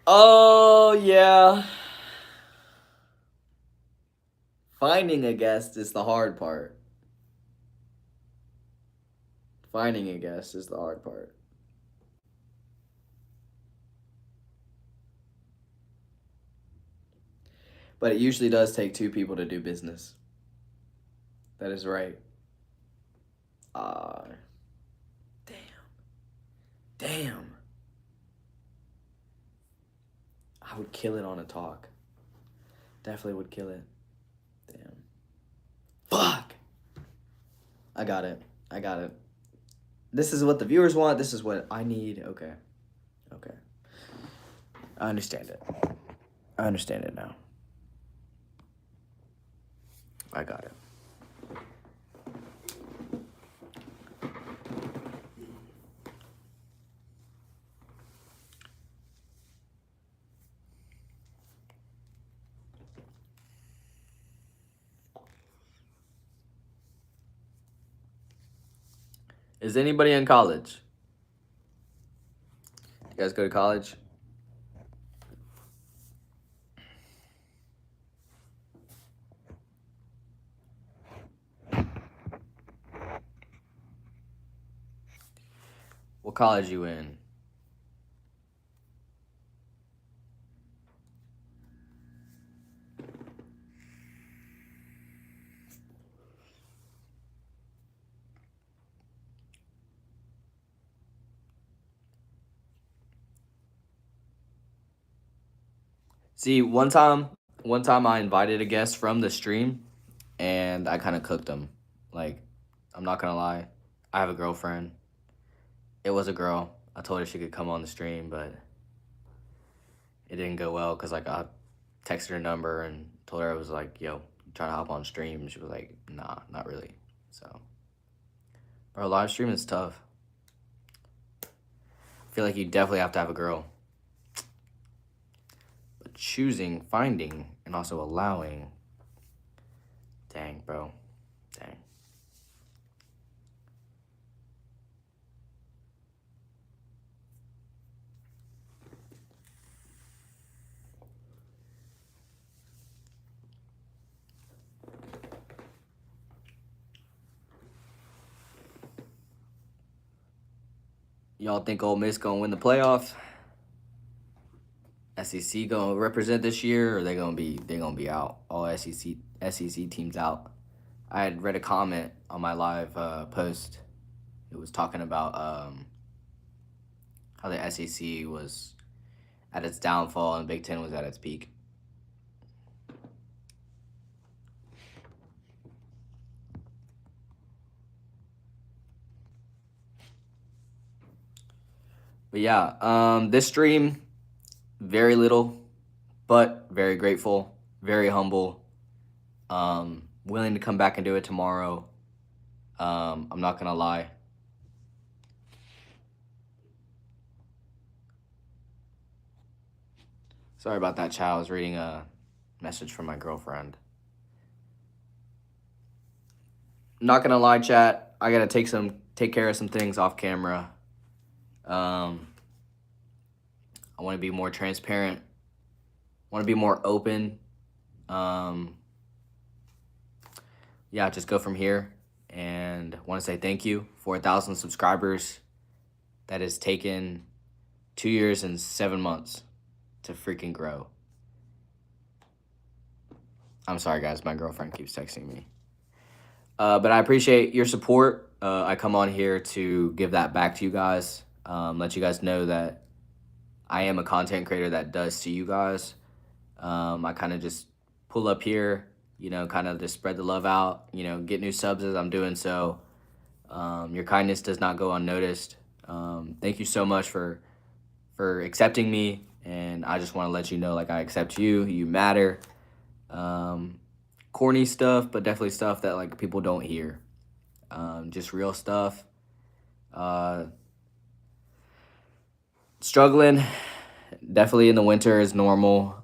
Oh yeah. Finding a guest is the hard part. Finding a guest is the hard part. But it usually does take two people to do business. That is right. Damn. Damn. I would kill it on a talk. Definitely would kill it. Damn. Fuck. I got it. I got it. This is what the viewers want. This is what I need. Okay. Okay. I understand it. I understand it now. I got it. Is anybody in college? You guys go to college? What college you in? See, one time I invited a guest from the stream and I kind of cooked them. Like, I'm not gonna lie. I have a girlfriend. It was a girl. I told her she could come on the stream, but it didn't go well because like I texted her number and told her I was like, yo, trying to hop on stream. And she was like, nah, not really. So, bro, live stream is tough. I feel like you definitely have to have a girl. But choosing, finding, and also allowing. Dang, bro. Dang. Y'all think Ole Miss gonna win the playoffs? SEC gonna represent this year, or they gonna be out? All SEC teams out. I had read a comment on my live post. It was talking about how the SEC was at its downfall and Big Ten was at its peak. But yeah, this stream, very little, but very grateful, very humble. Willing to come back and do it tomorrow. I'm not gonna lie. Sorry about that, chat. I was reading a message from my girlfriend. I'm not gonna lie, chat. I gotta take care of some things off camera. I want to be more transparent. Want to be more open. Yeah, just go from here. And want to say thank you. 4,000 subscribers. That has taken 2 years and 7 months to freaking grow. I'm sorry, guys. My girlfriend keeps texting me. But I appreciate your support. I come on here to give that back to you guys. Let you guys know that I am a content creator that does see you guys. I kind of just pull up here, kind of just spread the love out, get new subs as I'm doing so. Your kindness does not go unnoticed. Thank you so much for accepting me, and I just want to let you know, like, I accept you. You matter. Corny stuff, but definitely stuff that, like, people don't hear. Just real stuff. Struggling, definitely in the winter is normal.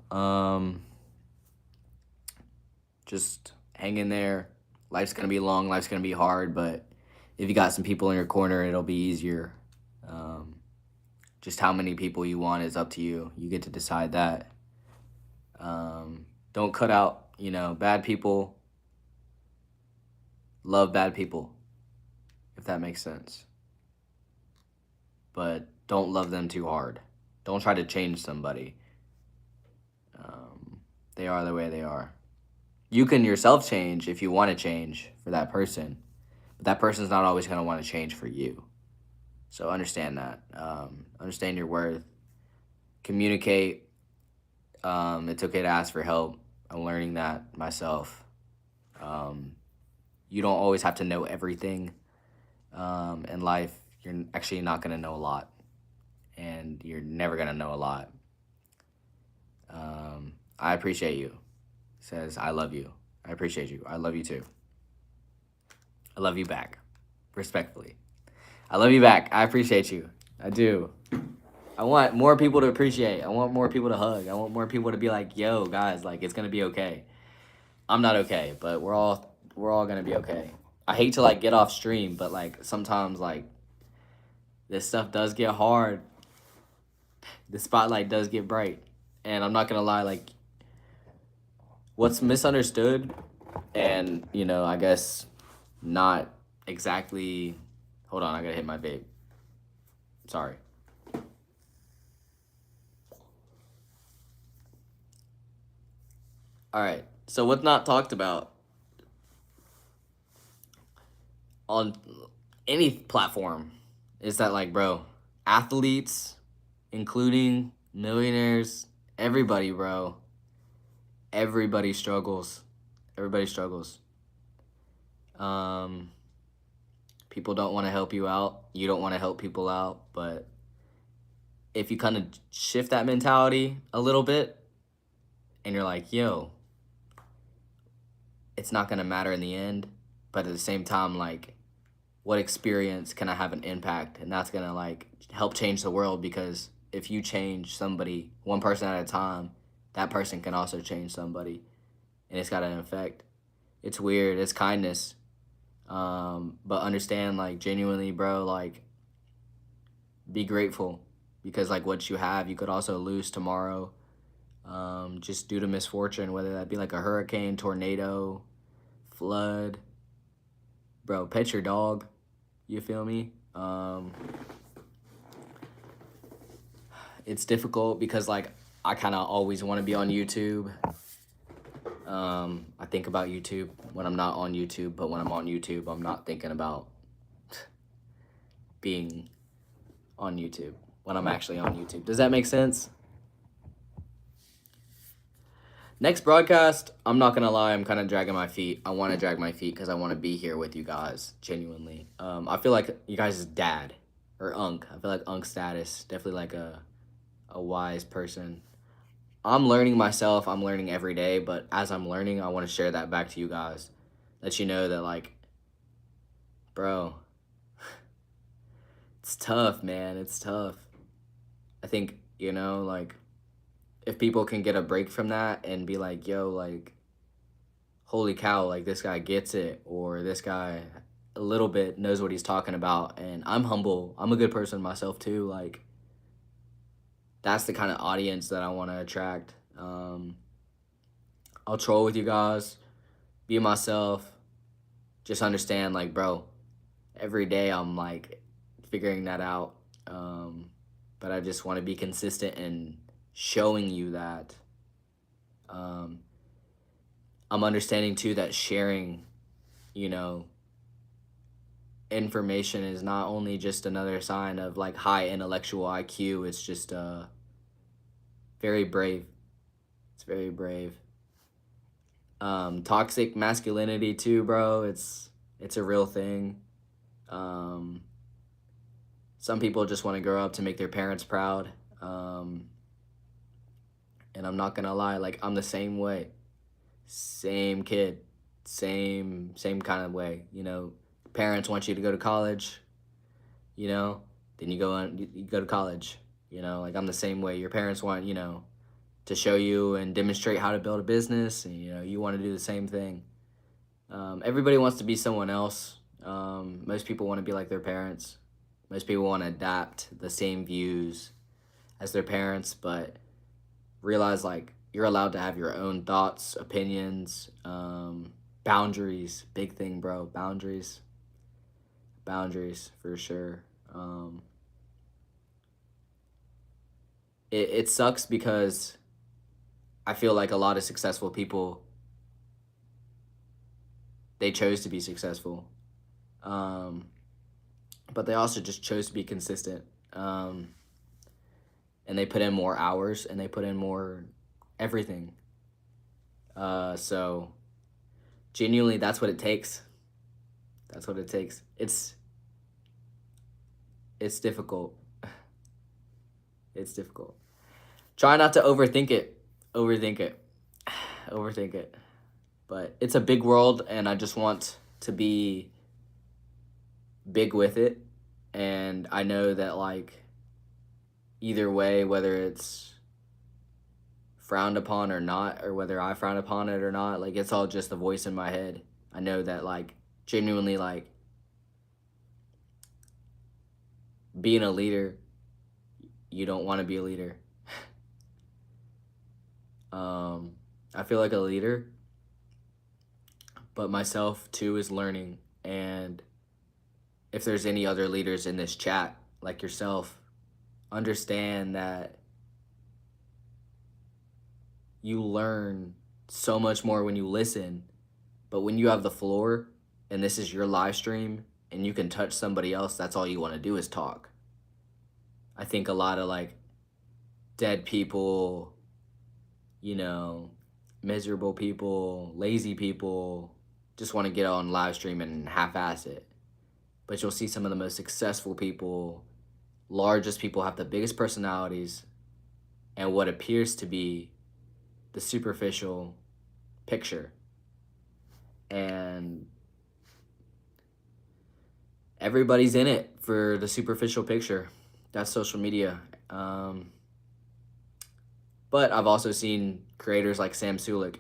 Just hang in there. Life's gonna be long, life's gonna be hard, but if you got some people in your corner, it'll be easier. Just how many people you want is up to you. You get to decide that. Don't cut out, bad people. Love bad people, if that makes sense. But don't love them too hard. Don't try to change somebody. They are the way they are. You can yourself change if you want to change for that person, but that person's not always going to want to change for you. So understand that. Understand your worth. Communicate. It's okay to ask for help. I'm learning that myself. You don't always have to know everything in life. You're actually not going to know a lot, and you're never going to know a lot. I appreciate you. Says, I love you. I appreciate you. I love you too. I love you back. Respectfully. I love you back. I appreciate you. I do. I want more people to appreciate. I want more people to hug. I want more people to be like, yo, guys, like, it's going to be okay. I'm not okay, but we're all going to be okay. I hate to, like, get off stream, but, like, sometimes, like, this stuff does get hard. The spotlight does get bright. And I'm not going to lie, like, what's misunderstood and, I guess not exactly... Hold on, I gotta hit my vape. Sorry. All right, so what's not talked about on any platform is that, like, bro, athletes, including millionaires, everybody, bro, everybody struggles. Everybody struggles. People don't want to help you out. You don't want to help people out. But if you kind of shift that mentality a little bit and you're like, yo, it's not going to matter in the end. But at the same time, like, what experience can I have an impact? And that's going to, like, help change the world, because if you change somebody one person at a time, that person can also change somebody. And it's got an effect. It's weird. It's kindness. But understand, like, genuinely, bro, like, be grateful, because, like, what you have, you could also lose tomorrow, just due to misfortune, whether that be like a hurricane, tornado, flood. Bro, pet your dog. You feel me? It's difficult because like I kind of always want to be on YouTube. I think about YouTube when I'm not on YouTube, but when I'm on YouTube, I'm not thinking about being on YouTube when I'm actually on YouTube. Does that make sense? Next broadcast, I'm not gonna lie, I'm kind of dragging my feet. I want to drag my feet because I want to be here with you guys, genuinely. I feel like you guys' dad, or Unk. I feel like Unk status, definitely like a wise person. I'm learning myself, I'm learning every day, but as I'm learning, I want to share that back to you guys. Let you know that, like, bro, it's tough, man, it's tough. I think, you know, like, if people can get a break from that and be like, yo, like, holy cow, like, this guy gets it, or this guy a little bit knows what he's talking about, and I'm humble, I'm a good person myself too, like, that's the kind of audience that I want to attract. I'll troll with you guys, be myself, just understand, like, bro, every day I'm, like, figuring that out, but I just want to be consistent in showing you that. I'm understanding too that sharing, you know, information is not only just another sign of like high intellectual IQ, it's just very brave. It's very brave. Toxic masculinity too, bro. It's a real thing. Some people just want to grow up to make their parents proud. And I'm not gonna lie, like I'm the same way. Same kid. Same kind of way, you know. Parents want you to go to college, you know, then you go to college, you know, like I'm the same way. Your parents want, you know, to show you and demonstrate how to build a business, and you know, you want to do the same thing. Everybody wants to be someone else. Most people want to be like their parents. Most people want to adapt the same views as their parents, but realize like you're allowed to have your own thoughts, opinions, boundaries. Big thing, bro. Boundaries for sure. It sucks because I feel like a lot of successful people, they chose to be successful, but they also just chose to be consistent, and they put in more hours and they put in more everything. So genuinely, that's what it takes. That's what it takes. It's difficult. It's difficult. Try not to overthink it. Overthink it. Overthink it. But it's a big world, and I just want to be big with it. And I know that, like, either way, whether it's frowned upon or not, or whether I frown upon it or not, like, it's all just a voice in my head. I know that, like, genuinely, like, being a leader, you don't want to be a leader. I feel like a leader, but myself too is learning. And if there's any other leaders in this chat, like yourself, understand that you learn so much more when you listen, but when you have the floor and this is your live stream and you can touch somebody else, that's all you want to do is talk. I think a lot of like dead people, you know, miserable people, lazy people just want to get on live stream and half-ass it. But you'll see some of the most successful people, largest people, have the biggest personalities and what appears to be the superficial picture. And everybody's in it for the superficial picture. That's social media. But I've also seen creators like Sam Sulek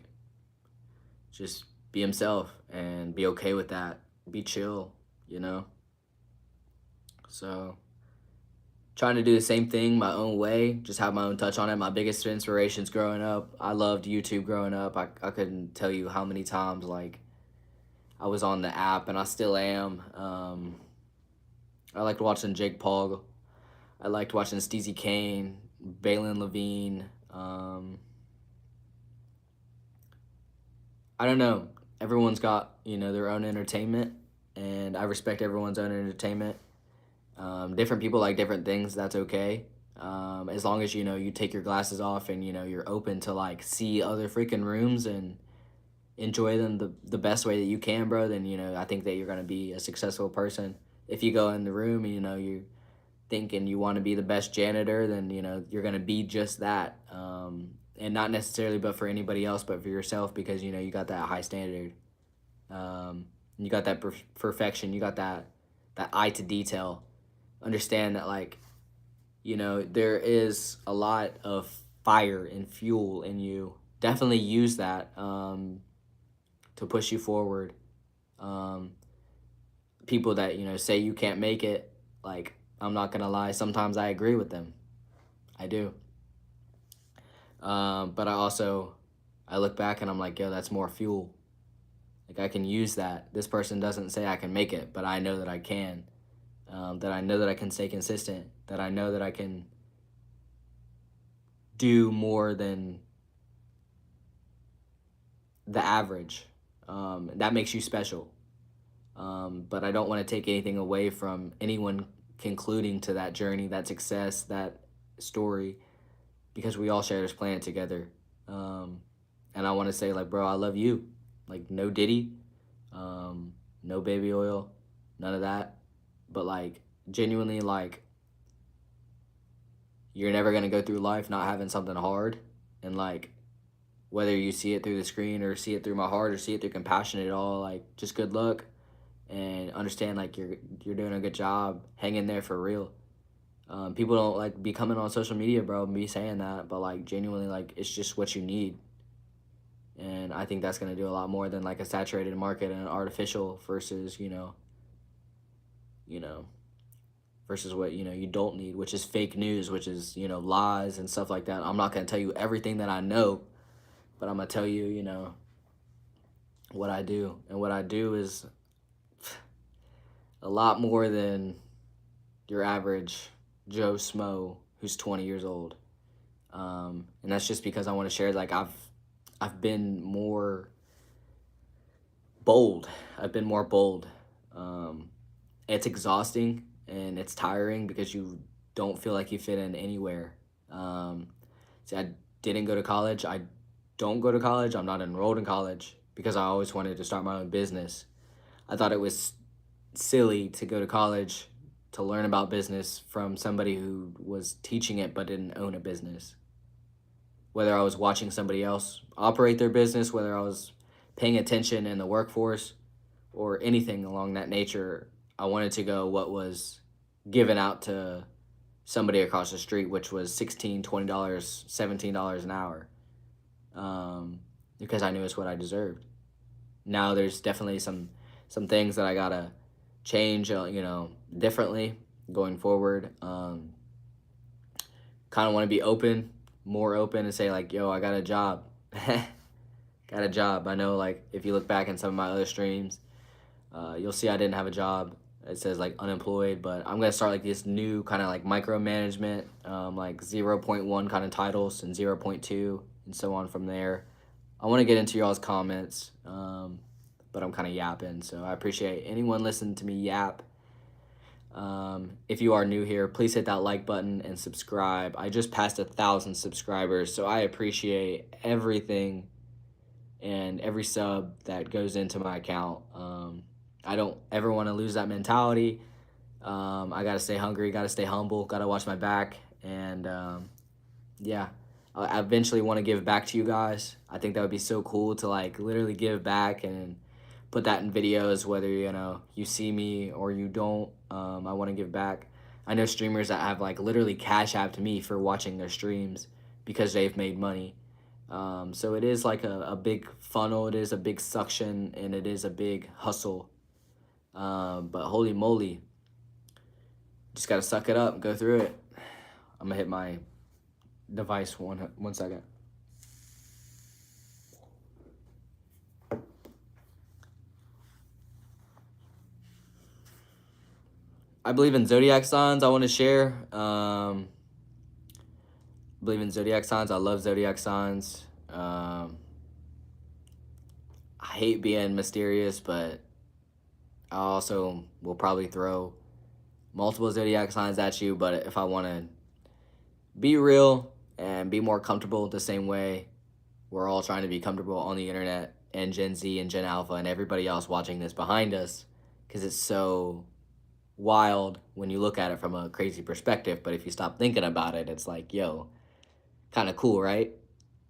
just be himself and be okay with that. Be chill, you know? So trying to do the same thing my own way, just have my own touch on it. My biggest inspirations growing up, I loved YouTube growing up. I couldn't tell you how many times like I was on the app, and I still am. I liked watching Jake Paul. I liked watching Steezy Kane, Balin Levine. I don't know. Everyone's got, their own entertainment, and I respect everyone's own entertainment. Different people like different things. That's okay. As long as you take your glasses off and you're open to like see other freaking rooms and enjoy them the best way that you can, bro. Then I think that you're gonna be a successful person. If you go in the room and you thinking you want to be the best janitor, then you're gonna be just that. And not necessarily, but for anybody else, but for yourself, because you got that high standard. You got that perfection. You got that eye to detail. Understand that, like, there is a lot of fire and fuel in you. Definitely use that to push you forward. Um, People that say you can't make it, like, I'm not gonna lie, sometimes I agree with them. I do. But I look back and I'm like, yo, that's more fuel. Like, I can use that. This person doesn't say I can make it, but I know that I can. That I know that I can stay consistent. That I know that I can do more than the average. That makes you special. But I don't want to take anything away from anyone concluding to that journey, that success, that story, because we all share this planet together. And I want to say, like, bro, I love you. Like, no Diddy, no baby oil, none of that. But, like, genuinely, like, you're never going to go through life not having something hard. And, like, whether you see it through the screen or see it through my heart or see it through compassion at all, like, just good luck. And understand, like, you're doing a good job. Hang in there for real. People don't like be coming on social media, bro, and be saying that, but like genuinely, like, it's just what you need. And I think that's gonna do a lot more than like a saturated market and an artificial versus you know versus what you don't need, which is fake news, which is lies and stuff like that. I'm not gonna tell you everything that I know, but I'm gonna tell you what I do, and what I do is a lot more than your average Joe Smo who's 20 years old. And that's just because I want to share. Like, I've been more bold. I've been more bold. It's exhausting and it's tiring because you don't feel like you fit in anywhere. See, I didn't go to college. I don't go to college. I'm not enrolled in college because I always wanted to start my own business. I thought it was silly to go to college to learn about business from somebody who was teaching it but didn't own a business. Whether I was watching somebody else operate their business, whether I was paying attention in the workforce, or anything along that nature, I wanted to go what was given out to somebody across the street, which was $16, $20, $17 an hour, because I knew it's what I deserved. Now there's definitely some things that I gotta change, differently going forward. Kind of want to be more open, and say like, yo, I got a job. Got a job. I know, like, if you look back in some of my other streams, you'll see I didn't have a job. It says like unemployed, but I'm gonna start like this new kind of like micromanagement, like 0.1 kind of titles and 0.2 and so on from there. I want to get into y'all's comments, but I'm kind of yapping, so I appreciate anyone listening to me yap. If you are new here, please hit that like button and subscribe. I just passed 1,000 subscribers, so I appreciate everything and every sub that goes into my account. I don't ever want to lose that mentality. I gotta stay hungry, gotta stay humble, gotta watch my back, and yeah, I eventually want to give back to you guys. I think that would be so cool to like literally give back and put that in videos, whether you see me or you don't. I want to give back. I know streamers that have like literally cash apped me for watching their streams because they've made money. So it is like a big funnel, it is a big suction, and it is a big hustle. But holy moly, just gotta suck it up and go through it. I'm gonna hit my device one second. I believe in zodiac signs. I want to share. believe in zodiac signs. I love zodiac signs. I hate being mysterious, but I also will probably throw multiple zodiac signs at you. But if I want to be real and be more comfortable the same way we're all trying to be comfortable on the internet, and Gen Z and Gen Alpha and everybody else watching this behind us, because it's so wild when you look at it from a crazy perspective. But if you stop thinking about it, it's like, yo, kind of cool, right?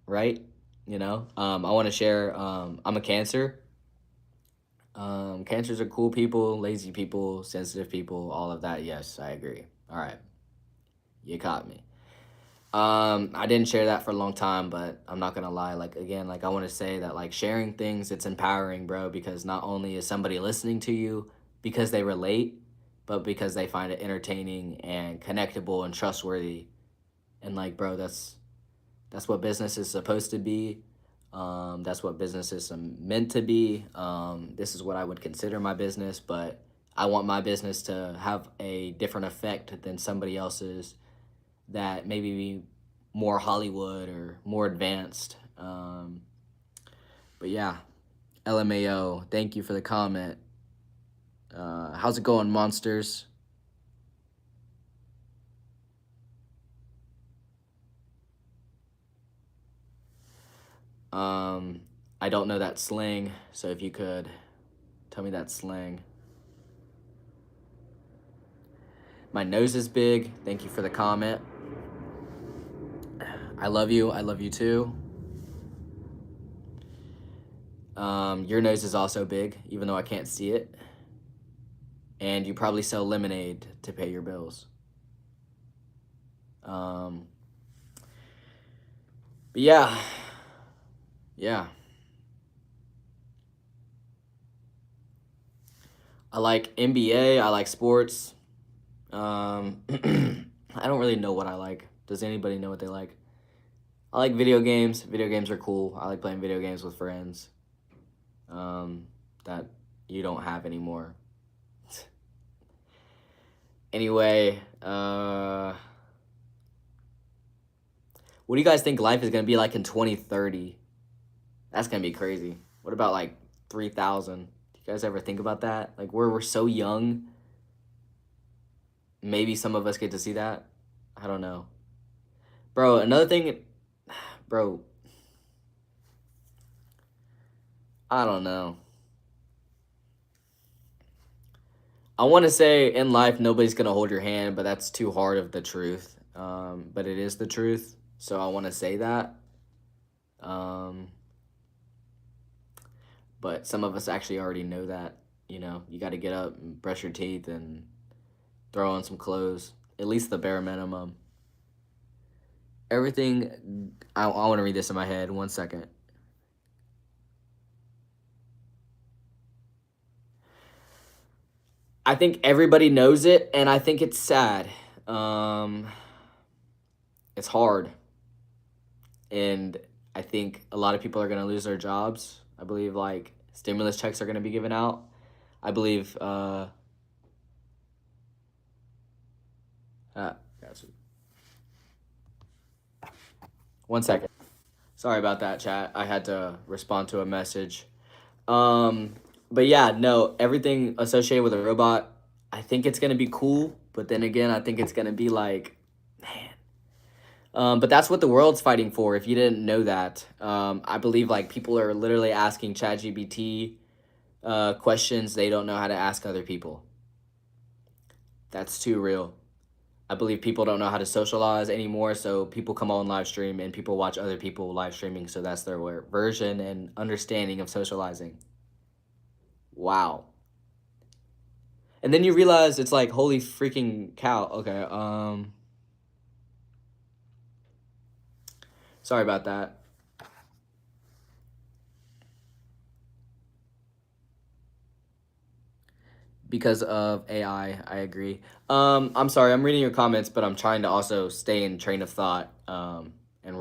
Right? You know, I want to share. I'm a Cancer. Cancers are cool people, lazy people, sensitive people, all of that. Yes, I agree. All right, you caught me. I didn't share that for a long time, but I'm not gonna lie. Like again, like I want to say that like sharing things, it's empowering, bro. Because not only is somebody listening to you because they relate, but because they find it entertaining and connectable and trustworthy. And like, bro, that's what business is supposed to be. That's what business is meant to be. This is what I would consider my business, but I want my business to have a different effect than somebody else's that maybe be more Hollywood or more advanced. But yeah, LMAO, thank you for the comment. How's it going, monsters? I don't know that slang, so if you could tell me that slang. My nose is big. Thank you for the comment. I love you. I love you too. Your nose is also big, even though I can't see it. And you probably sell lemonade to pay your bills. But yeah. Yeah. I like NBA. I like sports. I don't really know what I like. Does anybody know what they like? I like video games. Video games are cool. I like playing video games with friends that you don't have anymore. Anyway, what do you guys think life is going to be like in 2030? That's going to be crazy. What about like 3000? Do you guys ever think about that? Like we're so young. Maybe some of us get to see that. I don't know. Bro, another thing, bro, I don't know. I want to say in life, nobody's going to hold your hand, but that's too hard of the truth. But it is the truth. So I want to say that. But some of us actually already know that. You know, you got to get up and brush your teeth and throw on some clothes, at least the bare minimum. Everything, I want to read this in my head. 1 second. I think everybody knows it, and I think it's sad. It's hard. And I think a lot of people are going to lose their jobs. I believe, like, stimulus checks are going to be given out. I believe, gotcha. 1 second. Sorry about that, chat. I had to respond to a message. But yeah, no, everything associated with a robot, I think it's gonna be cool. But then again, I think it's gonna be like, man. But that's what the world's fighting for. If you didn't know that, I believe like people are literally asking ChatGPT questions they don't know how to ask other people. That's too real. I believe people don't know how to socialize anymore, so people come on live stream and people watch other people live streaming, so that's their version and understanding of socializing. Wow. And then you realize it's like, holy freaking cow. Okay, sorry about that. Because of AI, I agree. I'm sorry, I'm reading your comments, but I'm trying to also stay in train of thought and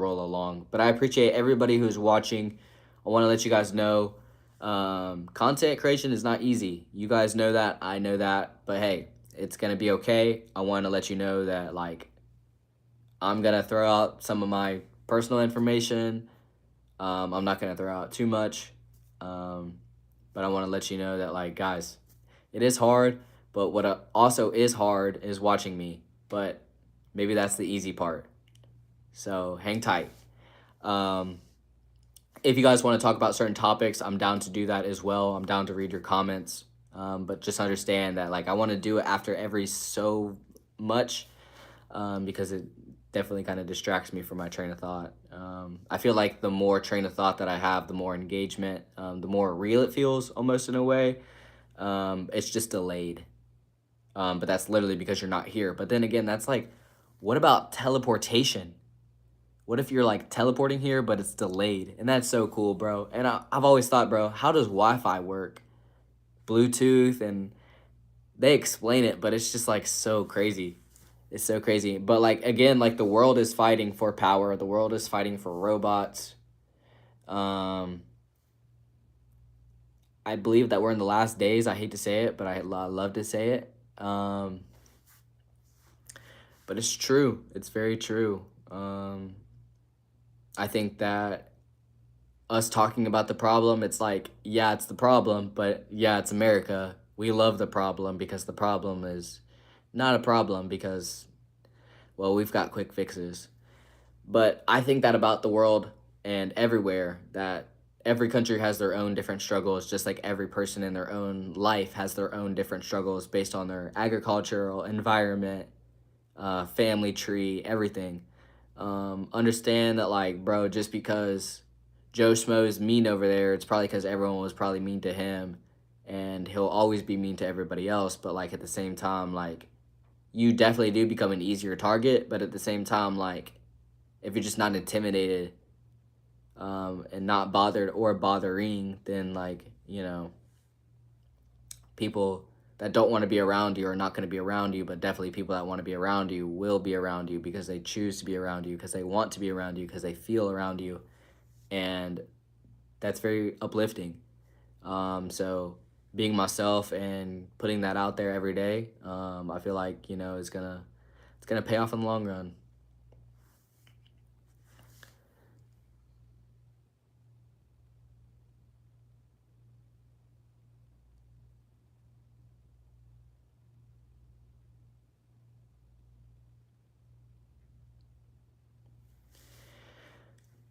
roll along. But I appreciate everybody who's watching. I want to let you guys know content creation is not easy. You guys know that, I know that, but hey, it's gonna be okay. I want to let you know that like I'm gonna throw out some of my personal information. I'm not gonna throw out too much, but I want to let you know that, like, guys, it is hard. But what also is hard is watching me. But maybe that's the easy part. So hang tight. Um, if you guys want to talk about certain topics, I'm down to do that as well. I'm down to read your comments. But just understand that, like, I want to do it after every so much, because it definitely kind of distracts me from my train of thought. I feel like the more train of thought that I have, the more engagement, the more real it feels, almost in a way. It's just delayed. But that's literally because you're not here. But then again, that's like, what about teleportation? What if you're like teleporting here, but it's delayed? And that's so cool, bro. And I've always thought, bro, how does Wi-Fi work? Bluetooth, and they explain it, but it's just like so crazy. It's so crazy. But like, again, like, the world is fighting for power. The world is fighting for robots. Um, I believe that we're in the last days. I hate to say it, but I love to say it. But it's true. It's very true. I think that us talking about the problem, it's like, yeah, it's the problem, but yeah, it's America. We love the problem because the problem is not a problem because, well, we've got quick fixes. But I think that about the world and everywhere, that every country has their own different struggles, just like every person in their own life has their own different struggles based on their agricultural environment, family tree, everything. Understand that, like, bro, just because Joe Schmo is mean over there, it's probably because everyone was probably mean to him, and he'll always be mean to everybody else. But like, at the same time, like, you definitely do become an easier target. But at the same time, like, if you're just not intimidated, and not bothered or bothering, then, like, people that don't want to be around you are not going to be around you, but definitely people that want to be around you will be around you because they choose to be around you, because they want to be around you, because they feel around you. And that's very uplifting. So being myself and putting that out there every day, I feel like, it's gonna pay off in the long run.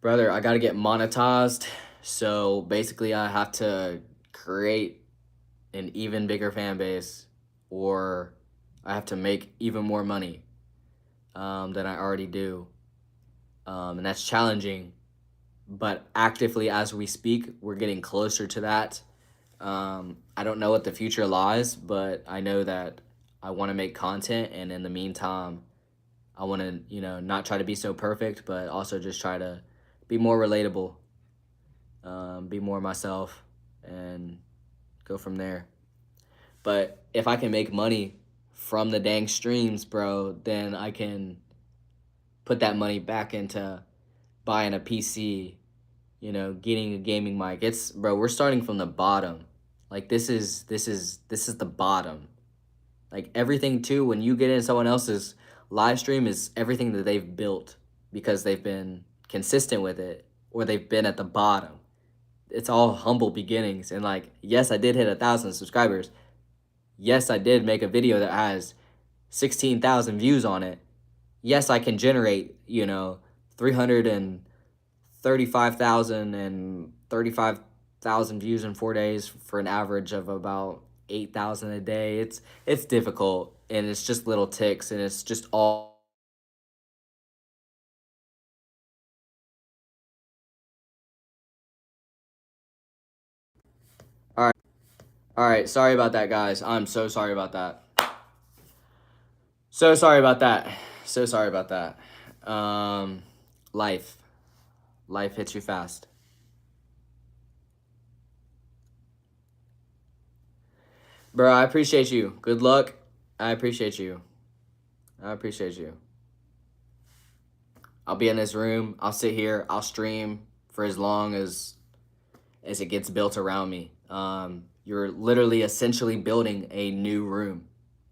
Brother, I gotta get monetized. So basically, I have to create an even bigger fan base, or I have to make even more money, than I already do. And that's challenging. But actively, as we speak, we're getting closer to that. I don't know what the future lies, but I know that I want to make content. And in the meantime, I want to, not try to be so perfect, but also just try to be more relatable, be more myself, and go from there. But if I can make money from the dang streams, bro, then I can put that money back into buying a PC, getting a gaming mic. It's, bro, we're starting from the bottom. Like, this is the bottom. Like, everything too, when you get in someone else's live stream, is everything that they've built because they've been consistent with it, or they've been at the bottom. It's all humble beginnings. And like, yes, I did hit 1,000 subscribers. Yes, I did make a video that has 16,000 views on it. Yes, I can generate, 335,000 and 35,000 views in 4 days for an average of about 8,000 a day. It's difficult, and it's just little ticks, and it's just all. All right. All right, sorry about that, guys. I'm so sorry about that. So sorry about that. So sorry about that. Life. Life hits you fast. Bro, I appreciate you. Good luck. I appreciate you. I appreciate you. I'll be in this room. I'll sit here. I'll stream for as long as it gets built around me. You're literally essentially building a new room.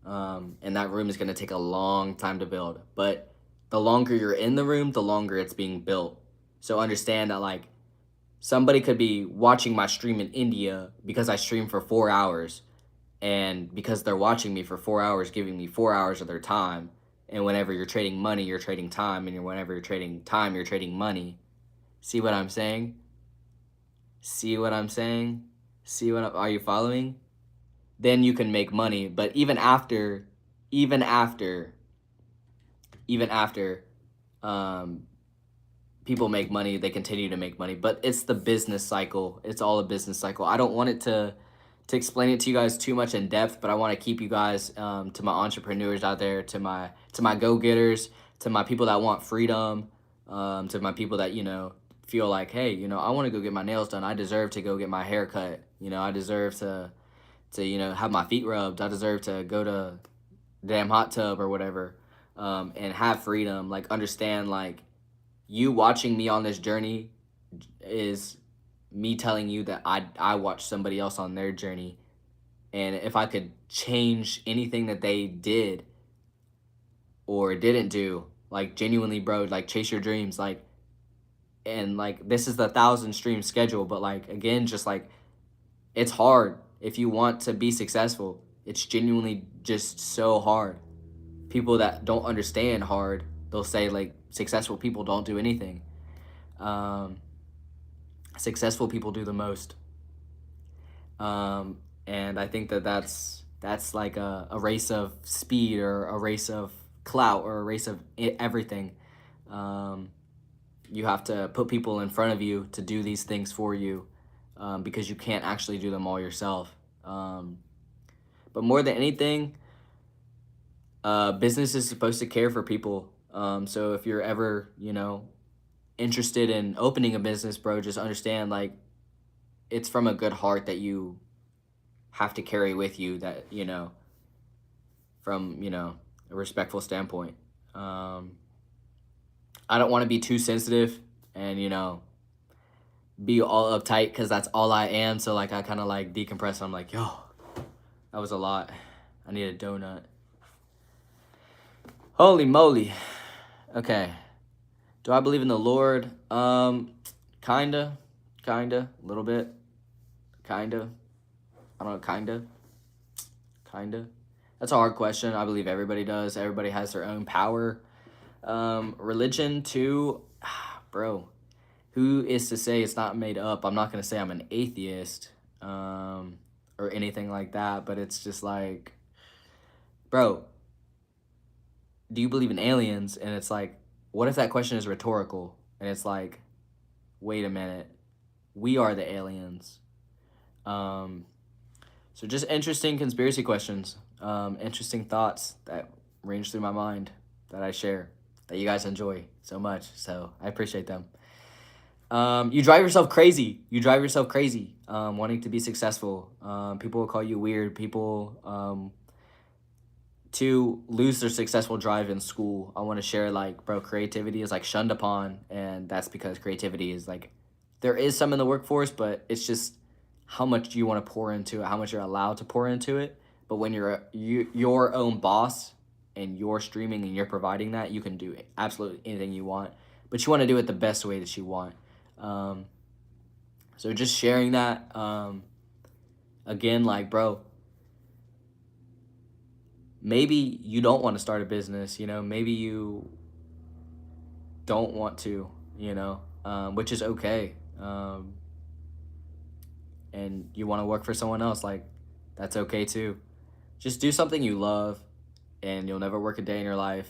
And that room is going to take a long time to build. But the longer you're in the room, the longer it's being built. So understand that like somebody could be watching my stream in India because I stream for 4 hours, and because they're watching me for 4 hours, giving me 4 hours of their time. And whenever you're trading money, you're trading time, and whenever you're trading time, you're trading money. See what I'm saying? See what I'm saying? Are you following? Then you can make money. But even after, even after, um, people make money, they continue to make money. But it's the business cycle. It's all a business cycle. I don't want it to explain it to you guys too much in depth, but I want to keep you guys, to my entrepreneurs out there, to my go-getters, to my people that want freedom, to my people that, you know, feel like, hey, you know, I want to go get my nails done. I deserve to go get my hair cut. You know, I deserve to you know, have my feet rubbed. I deserve to go to damn hot tub or whatever, and have freedom. Like, understand, like, you watching me on this journey is me telling you that I watched somebody else on their journey, and if I could change anything that they did or didn't do, like, genuinely, bro, like, chase your dreams, like, and like, this is the 1,000 stream schedule, but like, again, just like, it's hard if you want to be successful. It's genuinely just so hard. People that don't understand hard, they'll say like successful people don't do anything. Um, Successful people do the most. And I think that that's like a race of speed, or a race of clout, or a race of everything. Um, you have to put people in front of you to do these things for you, because you can't actually do them all yourself. But more than anything, business is supposed to care for people. So if you're ever, you know, interested in opening a business, bro, just understand, like, it's from a good heart that you have to carry with you, that, you know, from, you know, a respectful standpoint. I don't want to be too sensitive and, you know, be all uptight, because that's all I am. So like, I kind of like decompress. I'm like, yo, that was a lot. I need a donut. Holy moly. Okay. Do I believe in the Lord? Kinda, a little bit, kinda. I don't know, kinda. That's a hard question. I believe everybody does. Everybody has their own power. Religion too, bro. Who is to say it's not made up? I'm not gonna say I'm an atheist, or anything like that, but it's just like, bro, do you believe in aliens? And it's like, what if that question is rhetorical? And it's like, wait a minute, we are the aliens. So just interesting conspiracy questions, interesting thoughts that range through my mind, that I share, that you guys enjoy so much. So I appreciate them. You drive yourself crazy. Wanting to be successful. People will call you weird. People, to lose their successful drive in school. I want to share, like, bro, creativity is like shunned upon, and that's because creativity is like, there is some in the workforce, but it's just how much you want to pour into it, how much you're allowed to pour into it. But when you're your own boss, and you're streaming and you're providing that, you can do absolutely anything you want, but you want to do it the best way that you want. So just sharing that, again, like, bro, maybe you don't want to start a business, you know, maybe you don't want to, you know, which is okay. And you want to work for someone else, like, that's okay too. Just do something you love, and you'll never work a day in your life.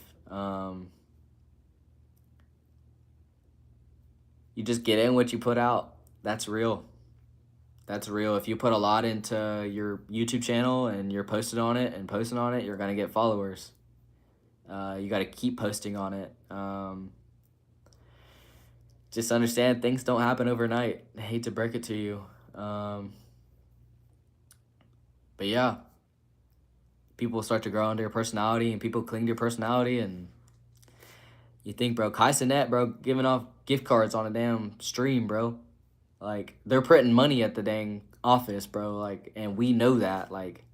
You just get in what you put out. That's real. That's real. If you put a lot into your YouTube channel and you're posting on it, you're going to get followers. You got to keep posting on it. Just understand, things don't happen overnight. I hate to break it to you. But yeah, people start to grow into your personality, and people cling to your personality, and you think, bro, Kai Cenat, bro, giving off gift cards on a damn stream, bro. Like, they're printing money at the dang office, bro. Like, and we know that. Like,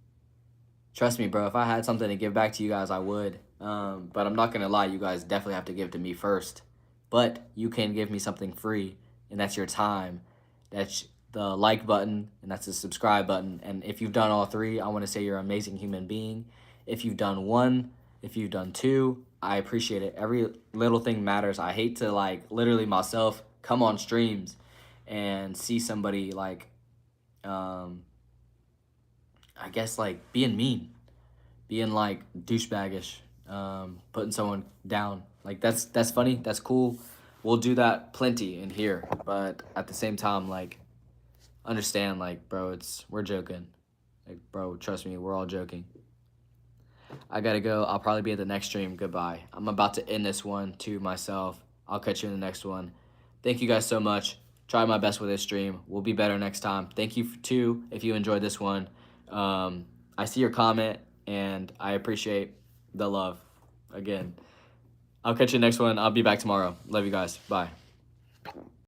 trust me, bro, if I had something to give back to you guys, I would. But I'm not gonna lie, you guys definitely have to give to me first. But you can give me something free, and that's your time. That's the like button, and that's the subscribe button. And if you've done all three, I want to say you're an amazing human being. If you've done one, if you've done two, I appreciate it. Every little thing matters. I hate to like literally myself come on streams and see somebody like I guess like being mean, being like douchebagish, putting someone down. Like that's funny. That's cool. We'll do that plenty in here, but at the same time, like understand, like bro, we're joking. Like bro, trust me, we're all joking. I gotta go. I'll probably be at the next stream. Goodbye. I'm about to end this one to myself. I'll catch you in the next one. Thank you guys so much. Try my best with this stream. We'll be better next time. Thank you too if you enjoyed this one. I see your comment and I appreciate the love. Again, I'll catch you next one. I'll be back tomorrow. Love you guys. Bye.